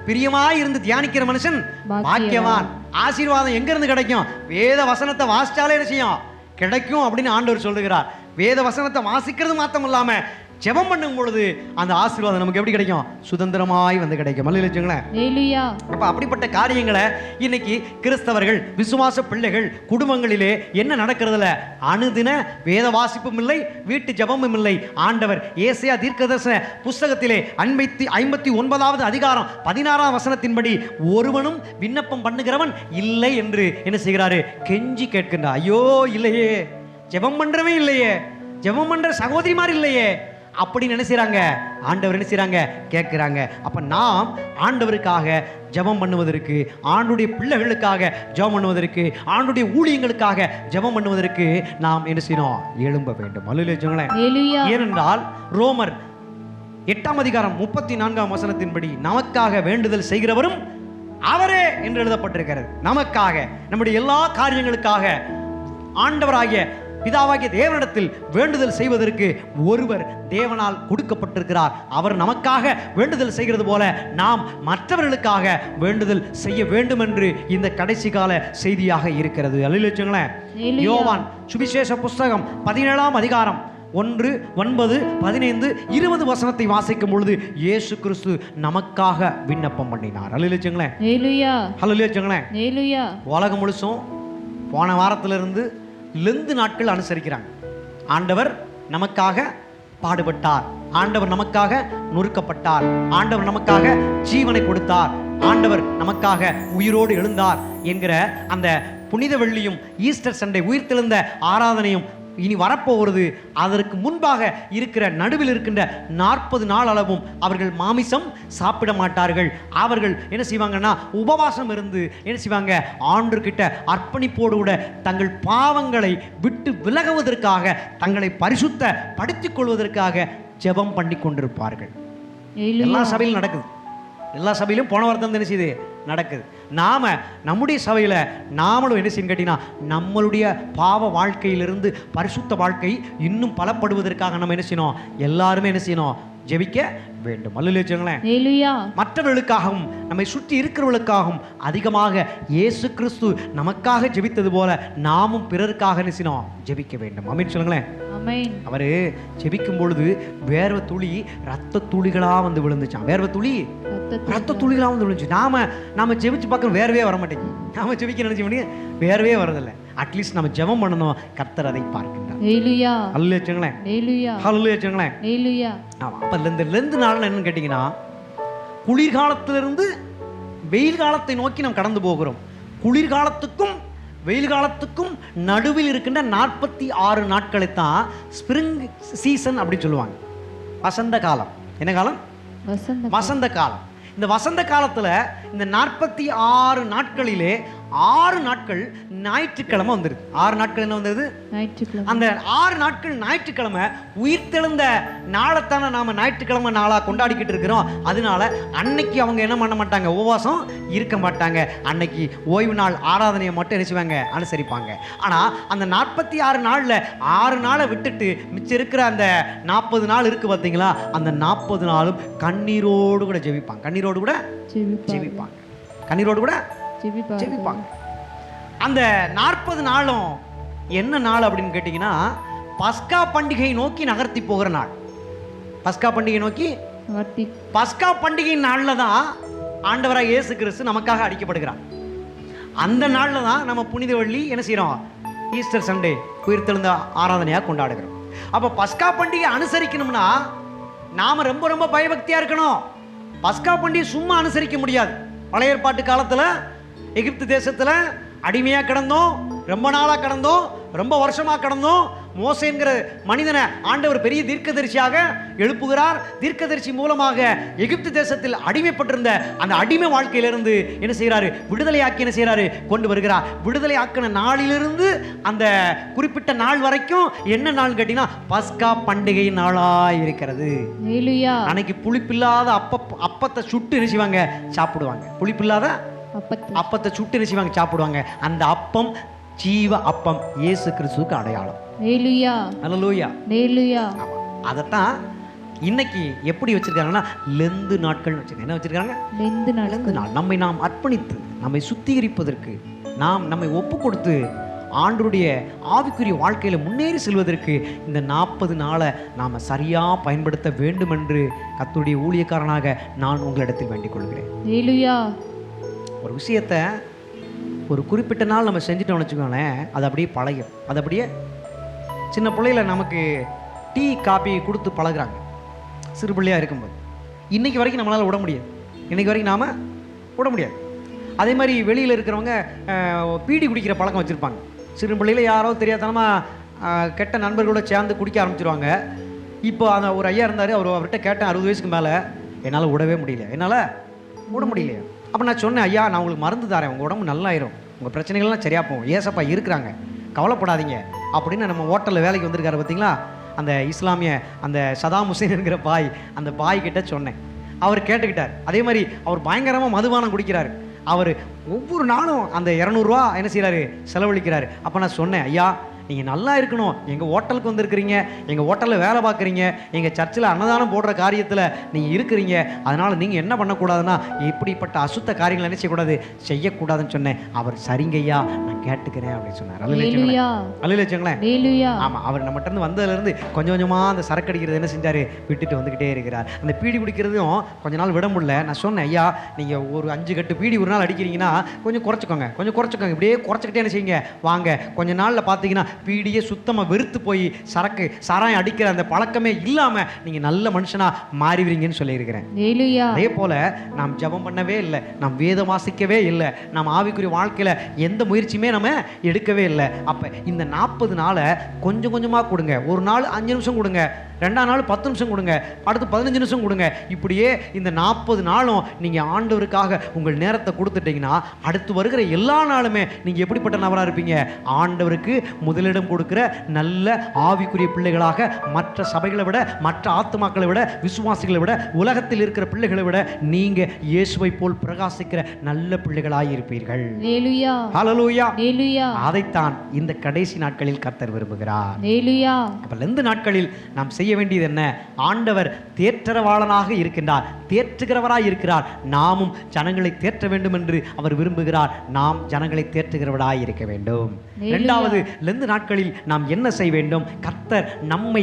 பிரியமாய் இருந்து தியானிக்கிற மனுஷன் பாக்கியவான். ஆசீர்வாதம் எங்க இருந்து கிடைக்கும்? வேத வசனத்தை வாசிச்சாலே என்ன செய்யும்? கிடைக்கும் அப்படின்னு ஆண்டவர் சொல்லுகிறார். வேத வசனத்தை வாசிக்கிறது மாத்தம் இல்லாம ஜெபம் பண்ணும் பொழுது அந்த ஆசீர்வாதம் நமக்கு எப்படி கிடைக்கும்? சுதந்திரமாய் வந்து கிடைக்கும். அப்ப அப்படிப்பட்ட காரியங்களை இன்னைக்கு கிறிஸ்தவர்கள், விசுவாச பிள்ளைகள் குடும்பங்களிலே என்ன நடக்கிறதுல? அனுதின வேத வாசிப்பும் இல்லை, வீட்டு ஜெபமும் இல்லை. ஆண்டவர் ஏசாயா தீர்க்கதரிசன புஸ்தகத்திலே 59வது அதிகாரம் 16ஆம் வசனத்தின்படி ஒருவனும் விண்ணப்பம் பண்ணுகிறவன் இல்லை என்று என்ன செய்கிறாரு? கெஞ்சி கேட்கின்றார். ஐயோ இல்லையே, ஜெபம் பண்றவே இல்லையே, ஜெபம் பண்ற சகோதரிமார் இல்லையே அப்படி நினைச்சாங்க. ஆண்டவர் என்ன செய்றாங்க? கேட்கிறாங்க. அப்ப நாம் ஆண்டவருக்காக ஜெபம் பண்ணுவதற்கு, ஆண்டுடைய பிள்ளைகளுக்காக ஜெபம் பண்ணுவதற்கு, ஆண்டுடைய ஊழியங்களுக்காக ஜெபம் பண்ணுவதற்கு நாம் என்ன செய்யணும்? எழும்ப வேண்டும். ஹல்லேலூயா. ஏனென்றால் ரோமர் 8ஆம் அதிகாரம் 34ஆம் வசனத்தின்படி நமக்காக வேண்டுதல் செய்கிறவரும் அவரே என்று எழுதப்பட்டிருக்கிறது. நமக்காக, நம்முடைய எல்லா காரியங்களுக்காக ஆண்டவராகிய பிதாவாகிய தேவனிடத்தில் வேண்டுதல் செய்வதற்கு ஒருவர் தேவனால் கொடுக்கப்பட்டிருக்கிறார். அவர் நமக்காக வேண்டுதல் செய்கிறது போல நாம் மற்றவர்களுக்காக வேண்டுதல் செய்ய வேண்டும் என்று இந்த கடைசி கால செய்தியாக இருக்கிறது. அல்லேலூயா. யோவான் சுவிசேஷ புஸ்தகம் 17ஆம் அதிகாரம் 1, 9, 15, 20 வசனத்தை வாசிக்கும் பொழுது இயேசு கிறிஸ்து நமக்காக விண்ணப்பம் பண்ணினார். அல்லேலூயா. உலகம் முழுசும் போன வாரத்திலிருந்து லெந்து நாட்கள் அனுசரிக்கிறாங்க. ஆண்டவர் நமக்காக பாடுபட்டார், ஆண்டவர் நமக்காக நொறுக்கப்பட்டார், ஆண்டவர் நமக்காக ஜீவனை கொடுத்தார், ஆண்டவர் நமக்காக உயிரோடு எழுந்தார் என்கிற அந்த புனித வெள்ளியும் ஈஸ்டர் சண்டே உயிர்த்தெழுந்த ஆராதனையும் இனி வரப்போகிறது. அதற்கு முன்பாக இருக்கிற நடுவில் இருக்கின்ற 40 நாள் அளவும் அவர்கள் மாமிசம் சாப்பிட மாட்டார்கள். அவர்கள் என்ன செய்வாங்கன்னா உபவாசம் இருந்து என்ன செய்வாங்க, ஆண்டவர்கிட்ட அர்ப்பணிப்போடு கூட தங்கள் பாவங்களை விட்டு விலகுவதற்காக, தங்களை பரிசுத்த படுத்திக் கொள்வதற்காக ஜெபம் பண்ணி கொண்டிருப்பார்கள். எல்லா சபையிலும் நடக்குது. எல்லா சபையிலும் போன வாரத்தில் என்ன செய்யுது நடக்குது. நம்முடைய சபையில் நாமளும் என்ன செய்யணும் கேட்டீங்கன்னா, நம்மளுடைய பாவ வாழ்க்கையிலிருந்து பரிசுத்த வாழ்க்கை இன்னும் பலப்படுவதற்காக நம்ம என்ன செய்யணும், எல்லாருமே என்ன செய்யணும், ஜெபிக்க வேண்டும். அல்லேலூயா. மற்றவர்களுக்காகவும் நம்மை சுற்றி இருக்கிறவர்களுக்காகவும் அதிகமாக இயேசு கிறிஸ்து நமக்காக ஜெபித்தது போல நாமும் பிறருக்காக என்ன செய்யணும், ஜெபிக்க வேண்டும். ஆமென் சொல்லுங்களேன். அவரு ஜெபிக்கும் பொழுது வேர்வை துளி ரத்த துளிகளா வந்து விழுந்துச்சான். வேர்வை துளி ரத்த துளிகளா வந்து விழுந்துச்சு. நாம ஜெபிச்சு பார்க்க வேர்வே வர மாட்டேங்குது. நாம ஜெபிக்க நினைச்ச முடியும், வேர்வே வரதில்லை. அட்லீஸ்ட் நம்ம ஜெபம் பண்ணணும், கர்த்தர் அதை பார்க்கின்றார். அப்ப இந்த 2 நாள் என்னன்னு கேட்டீங்கன்னா, குளிர்காலத்திலிருந்து வெயில் காலத்தை நோக்கி நாம் கடந்து போகிறோம். குளிர்காலத்துக்கும் வெயில் காலத்துக்கும் நடுவில் இருக்கின்ற 46 நாட்களை தான் ஸ்பிரிங் சீசன் அப்படின்னு சொல்லுவாங்க. வசந்த காலம். என்ன காலம்? வசந்த காலம். இந்த வசந்த காலத்துல இந்த 46 நாட்களிலே 6 நாட்கள் ஞாயிற்றுக்கிழமை வந்துருது. 6 நாட்கள் என்ன வந்தது? அந்த 6 நாட்கள் ஞாயிற்றுக்கிழமை உயிர்த்தெழுந்த நாளைத்தானே நாம ஞாயிற்றுக்கிழமை நாளா கொண்டாடிக்கிட்டு இருக்கிறோம். அதனால அன்னைக்கு அவங்க என்ன பண்ண மாட்டாங்க, உபவாசம் இருக்க மாட்டாங்க. அன்னைக்கு ஓய்வு நாள் ஆராதனையை மட்டும் என்ன செய்வாங்க, அனுசரிப்பாங்க. ஆனா அந்த 46 நாள்ல 6 நாளை விட்டுட்டு மிச்சம் இருக்கிற அந்த 40 நாள் இருக்கு பார்த்தீங்களா, அந்த 40 நாளும் கண்ணீரோடு கூட ஜெபிப்பாங்க. கண்ணீரோடு கூட ஜெபிப்பாங்க. கண்ணீரோடு கூட ஜெபிப்பாங்க. அந்த 40 நாளும் என்ன நாள் அப்படின்னு கேட்டீங்கன்னா, பஸ்கா பண்டிகை நோக்கி நகர்த்தி போகிற நாள். பஸ்கா பண்டிகை நோக்கி, பஸ்கா பண்டிகை நாள்ல தான் ஆண்டவராக இயேசு கிறிஸ்து நமக்காக அடிக்கப்படுகிறார். அந்த நாள்ல தான் நம்ம புனித வெள்ளி என்ன செய்யறோம், ஈஸ்டர் சண்டே உயிர்த்தெழுந்த ஆராதனையாக கொண்டாடுகிறோம். அப்ப பஸ்கா பண்டிகை அனுசரிக்கணும்னா நாம ரொம்ப ரொம்ப பயபக்தியா இருக்கணும். பஸ்கா பண்டிகை சும்மா அனுசரிக்க முடியாது. பழைய ஏற்பாட்டு காலத்துல எகிப்து தேசத்துல அடிமையா கிடந்தோம், ரொம்ப நாளா கிடந்தோம், ரொம்ப வருஷமா கிடந்தோம். மோசேங்கிற மனிதனை ஆண்டவர் பெரிய தீர்க்கதரிசியாக எழுப்புகிறார். தீர்க்கதரிசி மூலமாக எகிப்து தேசத்தில் அடிமைப்பட்டிருந்த அந்த அடிமை வாழ்க்கையிலிருந்து என்ன செய்யறாரு, விடுதலையாக்கி என்ன செய்யறாரு, கொண்டு வருகிறார். விடுதலை ஆக்கின நாளிலிருந்து அந்த குறிப்பிட்ட நாள் வரைக்கும் என்ன நாள் கேட்டீங்கன்னா, பஸ்கா பண்டிகை நாளாய் இருக்கிறது. அன்னைக்கு புளிப்பில்லாத அப்பத்தை சுட்டு என்ன செய்வாங்க, சாப்பிடுவாங்க. புளிப்பில்லாத அப்பத்தை சுட்டு என்ன செய்வாங்க, சாப்பிடுவாங்க. அந்த அப்பம் ஜீவ அப்பம், இயேசு கிறிஸ்துவுக்கு அடையாளம். அதத்தான் இன்னைக்கு எப்படி வச்சிருக்காங்கன்னா, லெந்து நாட்கள் வச்சிருக்காங்க. என்ன வச்சிருக்காங்க? லெந்து நாள். நாம் அர்ப்பணித்து நம்மை சுத்திகரிப்பதற்கு, நம்மை ஒப்பு கொடுத்து ஆண்டவருடைய ஆவிக்குரிய வாழ்க்கையில முன்னேறி செல்வதற்கு இந்த 40 நாளை நாம சரியா பயன்படுத்த வேண்டும் என்று கர்த்தருடைய ஊழியக்காரனாக நான் உங்களிடத்தில் வேண்டிக் கொள்கிறேன். ஒரு விஷயத்தை ஒரு குறிப்பிட்ட நாள் நம்ம செஞ்சுட்டோம்னு வச்சுக்கோங்களேன், அது அப்படியே பழகும். அது அப்படியே சின்ன பிள்ளையில நமக்கு டீ காபி கொடுத்து பழகுறாங்க சிறு பிள்ளையாக இருக்கும்போது. இன்றைக்கி வரைக்கும் நம்மளால் விட முடியாது. இன்றைக்கி வரைக்கும் நாம் விட முடியாது. அதே மாதிரி வெளியில் இருக்கிறவங்க பீடி குடிக்கிற பழக்கம் வச்சுருப்பாங்க. சிறு பிள்ளையில் யாரோ தெரியாதனமாக கெட்ட நண்பர்களோட சேர்ந்து குடிக்க ஆரம்பிச்சிருவாங்க. இப்போ அந்த ஒரு ஐயா இருந்தார், அவர்கிட்ட கேட்டேன், 60 வயசுக்கு மேலே, என்னால் விடவே முடியல, என்னால் விட முடியலையா. அப்போ நான் சொன்னேன், ஐயா நான் உங்களுக்கு மருந்து தரேன், உங்கள் உடம்பு நல்லாயிரும், உங்கள் பிரச்சனைகள்லாம் சரியாக போகும், ஏசப்பா இருக்கிறாங்க, கவலைப்படாதீங்க அப்படின்னு நம்ம ஹோட்டலில் வேலைக்கு வந்திருக்காரு பார்த்தீங்களா, அந்த இஸ்லாமிய அந்த சதாம் ஹுசேன் என்கிற பாய், அந்த பாய் கிட்ட சொன்னேன். அவர் கேட்டுக்கிட்டார். அதே மாதிரி அவர் பயங்கரமாக மதுபானம் குடிக்கிறார். அவர் ஒவ்வொரு நாளும் அந்த 200 ரூபா என்ன செய்கிறாரு, செலவழிக்கிறாரு. அப்போ நான் சொன்னேன், ஐயா நீங்கள் நல்லா இருக்கணும், எங்கள் ஹோட்டலுக்கு வந்திருக்கிறீங்க, எங்கள் ஹோட்டலில் வேலை பார்க்குறீங்க, எங்கள் சர்ச்சில் அன்னதானம் போடுற காரியத்தில் நீங்கள் இருக்கிறீங்க, அதனால் நீங்கள் என்ன பண்ணக்கூடாதுன்னா இப்படிப்பட்ட அசுத்த காரியங்கள் என்ன செய்யக்கூடாது, செய்யக்கூடாதுன்னு சொன்னேன். அவர் சரிங்கய்யா நான் கேட்டுக்கிறேன் அப்படின்னு சொன்னார். அல்லேலூயா. ஆமாம், அவர் நம்மகிட்ட இருந்து வந்ததுலேருந்து கொஞ்சம் கொஞ்சமாக அந்த சரக்கு அடிக்கிறது என்ன செஞ்சார், விட்டுட்டு வந்துக்கிட்டே இருக்கிறார். அந்த பீடி குடிக்கிறதும் கொஞ்ச நாள் விட முடியல. நான் சொன்னேன், ஐயா நீங்கள் ஒரு 5 கட்டு பீடி ஒரு நாள் அடிக்கிறீங்கன்னா கொஞ்சம் குறைச்சிக்கோங்க, இப்படியே குறைச்சிக்கிட்டே என்ன செய்யுங்க வாங்க, கொஞ்ச நாளில் பார்த்தீங்கன்னா பீடியே சுத்தமாக வெறுத்து போய் சரக்கு சாராயம் அடிக்கிற அந்த பழக்கமே இல்லாமல் நீங்கள் நல்ல மனுஷனாக மாறிடுவீங்கன்னு சொல்லியிருக்கிறேன். அதே போல் நாம் ஜெபம் பண்ணவே இல்லை, நாம் வேதம் வாசிக்கவே இல்லை, நாம் ஆவிக்குரிய வாழ்க்கையில் எந்த முயற்சியுமே நம்ம எடுக்கவே இல்லை. அப்போ இந்த 40 நாளை கொஞ்சம் கொஞ்சமாக கொடுங்க. ஒரு நாள் 5 நிமிஷம் கொடுங்க, 2ஆம் நாள் 10 நிமிஷம் கொடுங்க, அடுத்து 15 நிமிஷம் கொடுங்க. இப்படியே இந்த 40 நாளும் நீங்கள் ஆண்டவருக்காக உங்கள் நேரத்தை கொடுத்துட்டீங்கன்னா அடுத்து வருகிற எல்லா நாளுமே நீங்கள் எப்படிப்பட்ட நபராக இருப்பீங்க? ஆண்டவருக்கு முதலிடம் கொடுக்கிற நல்ல ஆவிக்குரிய பிள்ளைகளாக, மற்ற சபைகளை விட, மற்ற ஆத்துமாக்களை விட, விசுவாசிகளை விட, உலகத்தில் இருக்கிற பிள்ளைகளை விட நீங்கள் இயேசுவை போல் பிரகாசிக்கிற நல்ல பிள்ளைகளாக இருப்பீர்கள். ஹல்லேலூயா. அதைத்தான் இந்த கடைசி நாட்களில் கர்த்தர் விரும்புகிறார். அப்ப இந்த நாட்களில் நாம் செய்ய வேண்டியது என்ன? ஆண்டவர் தேற்றரவாளனாக இருக்கின்றார், தேற்றுகிறவராய் இருக்கிறார். நாமும் ஜனங்களை தேற்ற வேண்டும் என்று அவர் விரும்புகிறார். நாம் ஜனங்களை தேற்றுகிறவராய் இருக்க வேண்டும். இரண்டாவது, இந்த நாட்களில் நாம் என்ன செய்ய வேண்டும்? கர்த்தர் நம்மை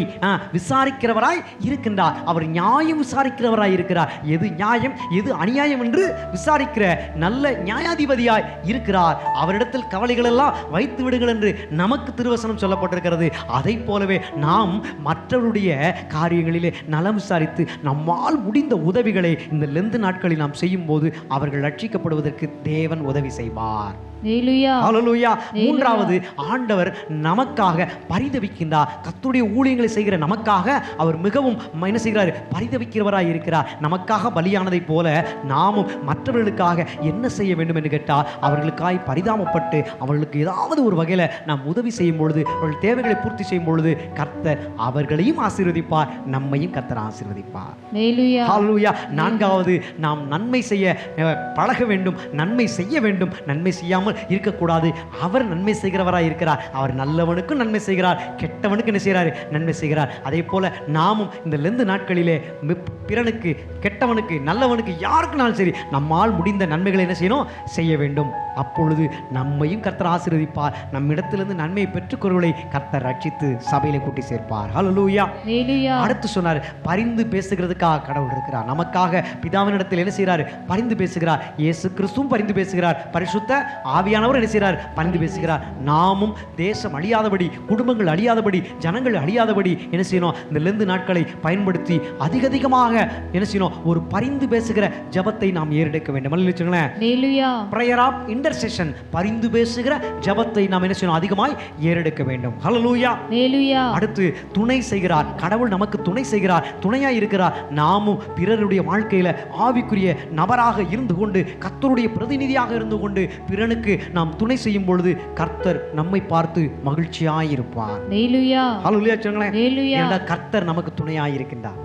விசாரிக்கிறவராய் இருக்கின்றார். அவர் நியாயம் விசாரிக்கிறவராய் இருக்கிறார். எது நியாயம் எது அநியாயம் என்று விசாரிக்கிற நல்ல நியாயாதிபதியாய் இருக்கிறார். அவரிடத்தில் கவலைகள் எல்லாம் வைத்து விடுங்கள் என்று நமக்கு திருவசனம் சொல்லப்பட்டிருக்கிறது. அதை போலவே நாம் மற்றவருடைய காரியங்களிலே நலம் விசாரித்து நம்மால் முடிந்த உதவிகளை இந்த லெந்து நாட்களில் நாம் செய்யும் போது அவர்கள் ரட்சிக்கப்படுவதற்கு தேவன் உதவி செய்வார். ஹல்லேலூயா. மூன்றாவது, ஆண்டவர் நமக்காக பரிதவிக்கின்றார். கர்த்தருடைய ஊழியங்களை செய்கிற நமக்காக அவர் மிகவும் என்ன செய்கிறார்? பரிதவிக்கிறவராய் இருக்கிறார். நமக்காக பலியானதை போல நாமும் மற்றவர்களுக்காக என்ன செய்ய வேண்டும் என்று கேட்டால் அவர்களுக்காய் பரிதாபப்பட்டு அவர்களுக்கு ஏதாவது ஒரு வகையில் நாம் உதவி செய்யும் பொழுது, அவர்கள் தேவைகளை பூர்த்தி செய்யும் பொழுது கர்த்தர் அவர்களையும் ஆசீர்வதிப்பார், நம்மையும் கர்த்தர் ஆசீர்வதிப்பார். ஹல்லேலூயா. நான்காவது, நாம் நன்மை செய்ய பழக வேண்டும், நன்மை செய்ய வேண்டும். நன்மை செய்யாமல் இருக்கக்கூடாது. அவர் நன்மை செய்கிறவராய் இருக்கிறார். அவர் நல்லவனுக்கும் நன்மை செய்கிறார், கெட்டவனுக்கு என்ன செய்கிறார்? நன்மை செய்கிறார். அதே போல நாமும் இந்த லெந்து நாட்களிலே பிறனுக்கு, கெட்டவனுக்கு, நல்லவனுக்கு, யாருக்குனாலும் சரி நம்மால் முடிந்த நன்மைகளை என்ன செய்யணும்? செய்ய வேண்டும். அப்பொழுது நம்மையும் கர்த்தர் ஆசீர்வதிப்பார். நம்மிடத்திலிருந்து நன்மையை பெற்றுக்கொள்வதை கர்த்தர் ரட்சித்து சபையிலே கூட்டி சேர்ப்பார். ஹல்லேலூயா. அடுத்து சொன்னார், பரிந்து பேசுகிறதுக்காக கடவுள் இருக்கிறார். நமக்காக பிதாவினிடத்தில் என்ன செய்கிறார்? பரிந்து பேசுகிறார். இயேசு கிறிஸ்துவும் பரிந்து பேசுகிறார். பரிசுத்த ஆவியானவர் என்ன செய்கிறார்? பரிந்து பேசுகிறார். நாமும் தேசம் அழியாதபடி, குடும்பங்கள் அழியாதபடி, ஜனங்கள் அழியாதபடி என்ன செய்யணும்? இந்த லெந்து நாட்களை பயன்படுத்தி அதிகமாக என்ன செய்யணும்? ஒரு பரிந்து பேசுகிற ஜெபத்தை நாம் ஏறெடுக்க வேண்டும். பிரேயர் ஆஃப் இன்டர்செஷன், பரிந்து பேசுகிற ஜெபத்தை நாம் என்ன செய்யணும்? அதிகமாய் ஏறெடுக்க வேண்டும். ஹல்லேலூயா. அடுத்து, துணை செய்கிறார். கடவுள் நமக்கு துணை செய்கிறார், துணையாய் இருக்கிறார். நாமும் பிறருடைய வாழ்க்கையில ஆவிக்குரிய நபராக இருந்து கொண்டு, கர்த்தருடைய பிரதிநிதியாக இருந்து கொண்டு பிறனுக்கு நாம் துணை செய்யும் பொழுது கர்த்தர் நம்மை பார்த்து மகிழ்ச்சியாய் இருப்பார். கர்த்தர் நமக்கு துணையாய் இருக்கின்றார்.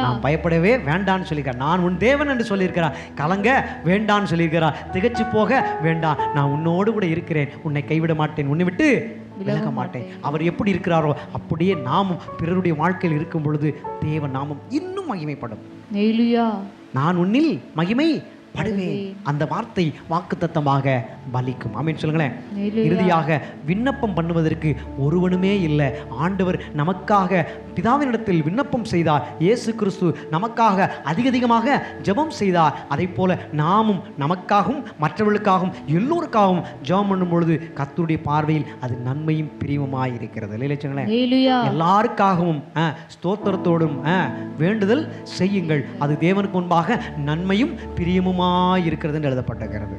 நாம் பயப்படவே வேண்டான்னு சொல்லியிருக்கார். நான் உன் தேவன் என்று சொல்லியிருக்கிறார். கலங்க வேண்டான்னு சொல்லியிருக்கிறார். திகைச்சு போக வேண்டாம், நான் உன்னோடு கூட இருக்கிறேன், உன்னை கைவிட மாட்டேன், உன்னை விட்டு விலக மாட்டேன். அவர் எப்படி இருக்கிறாரோ அப்படியே நாமும் பிறருடைய வாழ்க்கையில் இருக்கும் பொழுது தேவ நாமம் இன்னும் மகிமைப்படும். நான் உன்னில் மகிமை படுவேன். அந்த வார்த்தை வாக்குத்தத்தமாக பலிக்கும். ஆமென் சொல்லுங்களேன். இறுதியாக, விண்ணப்பம் பண்ணுவதற்கு ஒருவனுமே இல்லை. ஆண்டவர் நமக்காக பிதாவினிடத்தில் விண்ணப்பம் செய்தார். இயேசு கிறிஸ்து நமக்காக அதிகமாக ஜெபம் செய்தார். அதை போல நாமும் நமக்காகவும் மற்றவர்களுக்காகவும் எல்லோருக்காகவும் ஜெபம் பண்ணும் பொழுது கர்த்தருடைய பார்வையில் அது நன்மையும் பிரியமுமாய் இருக்கிறது. எல்லாருக்காகவும் ஸ்தோத்திரத்தோடும் வேண்டுதல் செய்யுங்கள், அது தேவனுக்கு முன்பாக நன்மையும் பிரியமுமாய் இருக்கிறது என்று எழுதப்பட்டிருக்கிறது.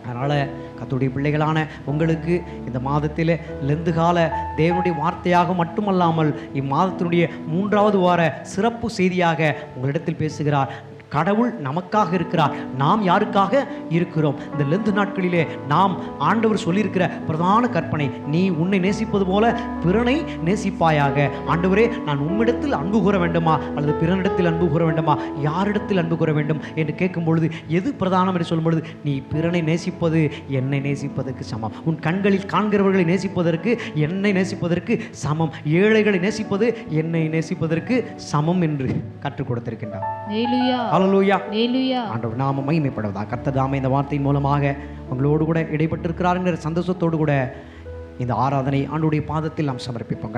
அதனால கர்த்தருடைய பிள்ளைகளான உங்களுக்கு இந்த மாதத்தில் லெந்து கால தேவனுடைய வார்த்தையாக மட்டுமல்லாமல் இம்மாதத்தினுடைய 3வது வார சிறப்பு செய்தியாக உங்களிடத்தில் பேசுகிறார். கடவுள் நமக்காக இருக்கிறார். நாம் யாருக்காக இருக்கிறோம்? இந்த லெந்து நாட்களிலே நாம் ஆண்டவர் சொல்லியிருக்கிற பிரதான கற்பனை, நீ உன்னை நேசிப்பது போல பிறனை நேசிப்பாயாக. ஆண்டவரே, நான் உம்மிடத்தில் அன்பு கூற வேண்டுமா அல்லது பிறனிடத்தில் அன்பு கூற வேண்டுமா, யாரிடத்தில் அன்பு கூற வேண்டும் என்று கேட்கும் பொழுது எது பிரதானம் என்று சொல்லும் பொழுது, நீ பிறனை நேசிப்பது என்னை நேசிப்பதற்கு சமம். உன் கண்களில் காண்கிறவர்களை நேசிப்பதற்கு என்னை நேசிப்பதற்கு சமம். ஏழைகளை நேசிப்பது என்னை நேசிப்பதற்கு சமம் என்று கற்றுக் கொடுத்திருக்கின்றார். ஆண்டவர் நாம மகிமைப்படுவதா. கர்த்தர் தாமே இந்த வார்த்தையின் மூலமாக உங்களோடு கூட இடைப்பட்டிருக்கிறார் என்கிற சந்தோஷத்தோடு கூட இந்த ஆராதனை ஆண்டவருடைய பாதத்தில் நாம் சமர்ப்பிப்போம்.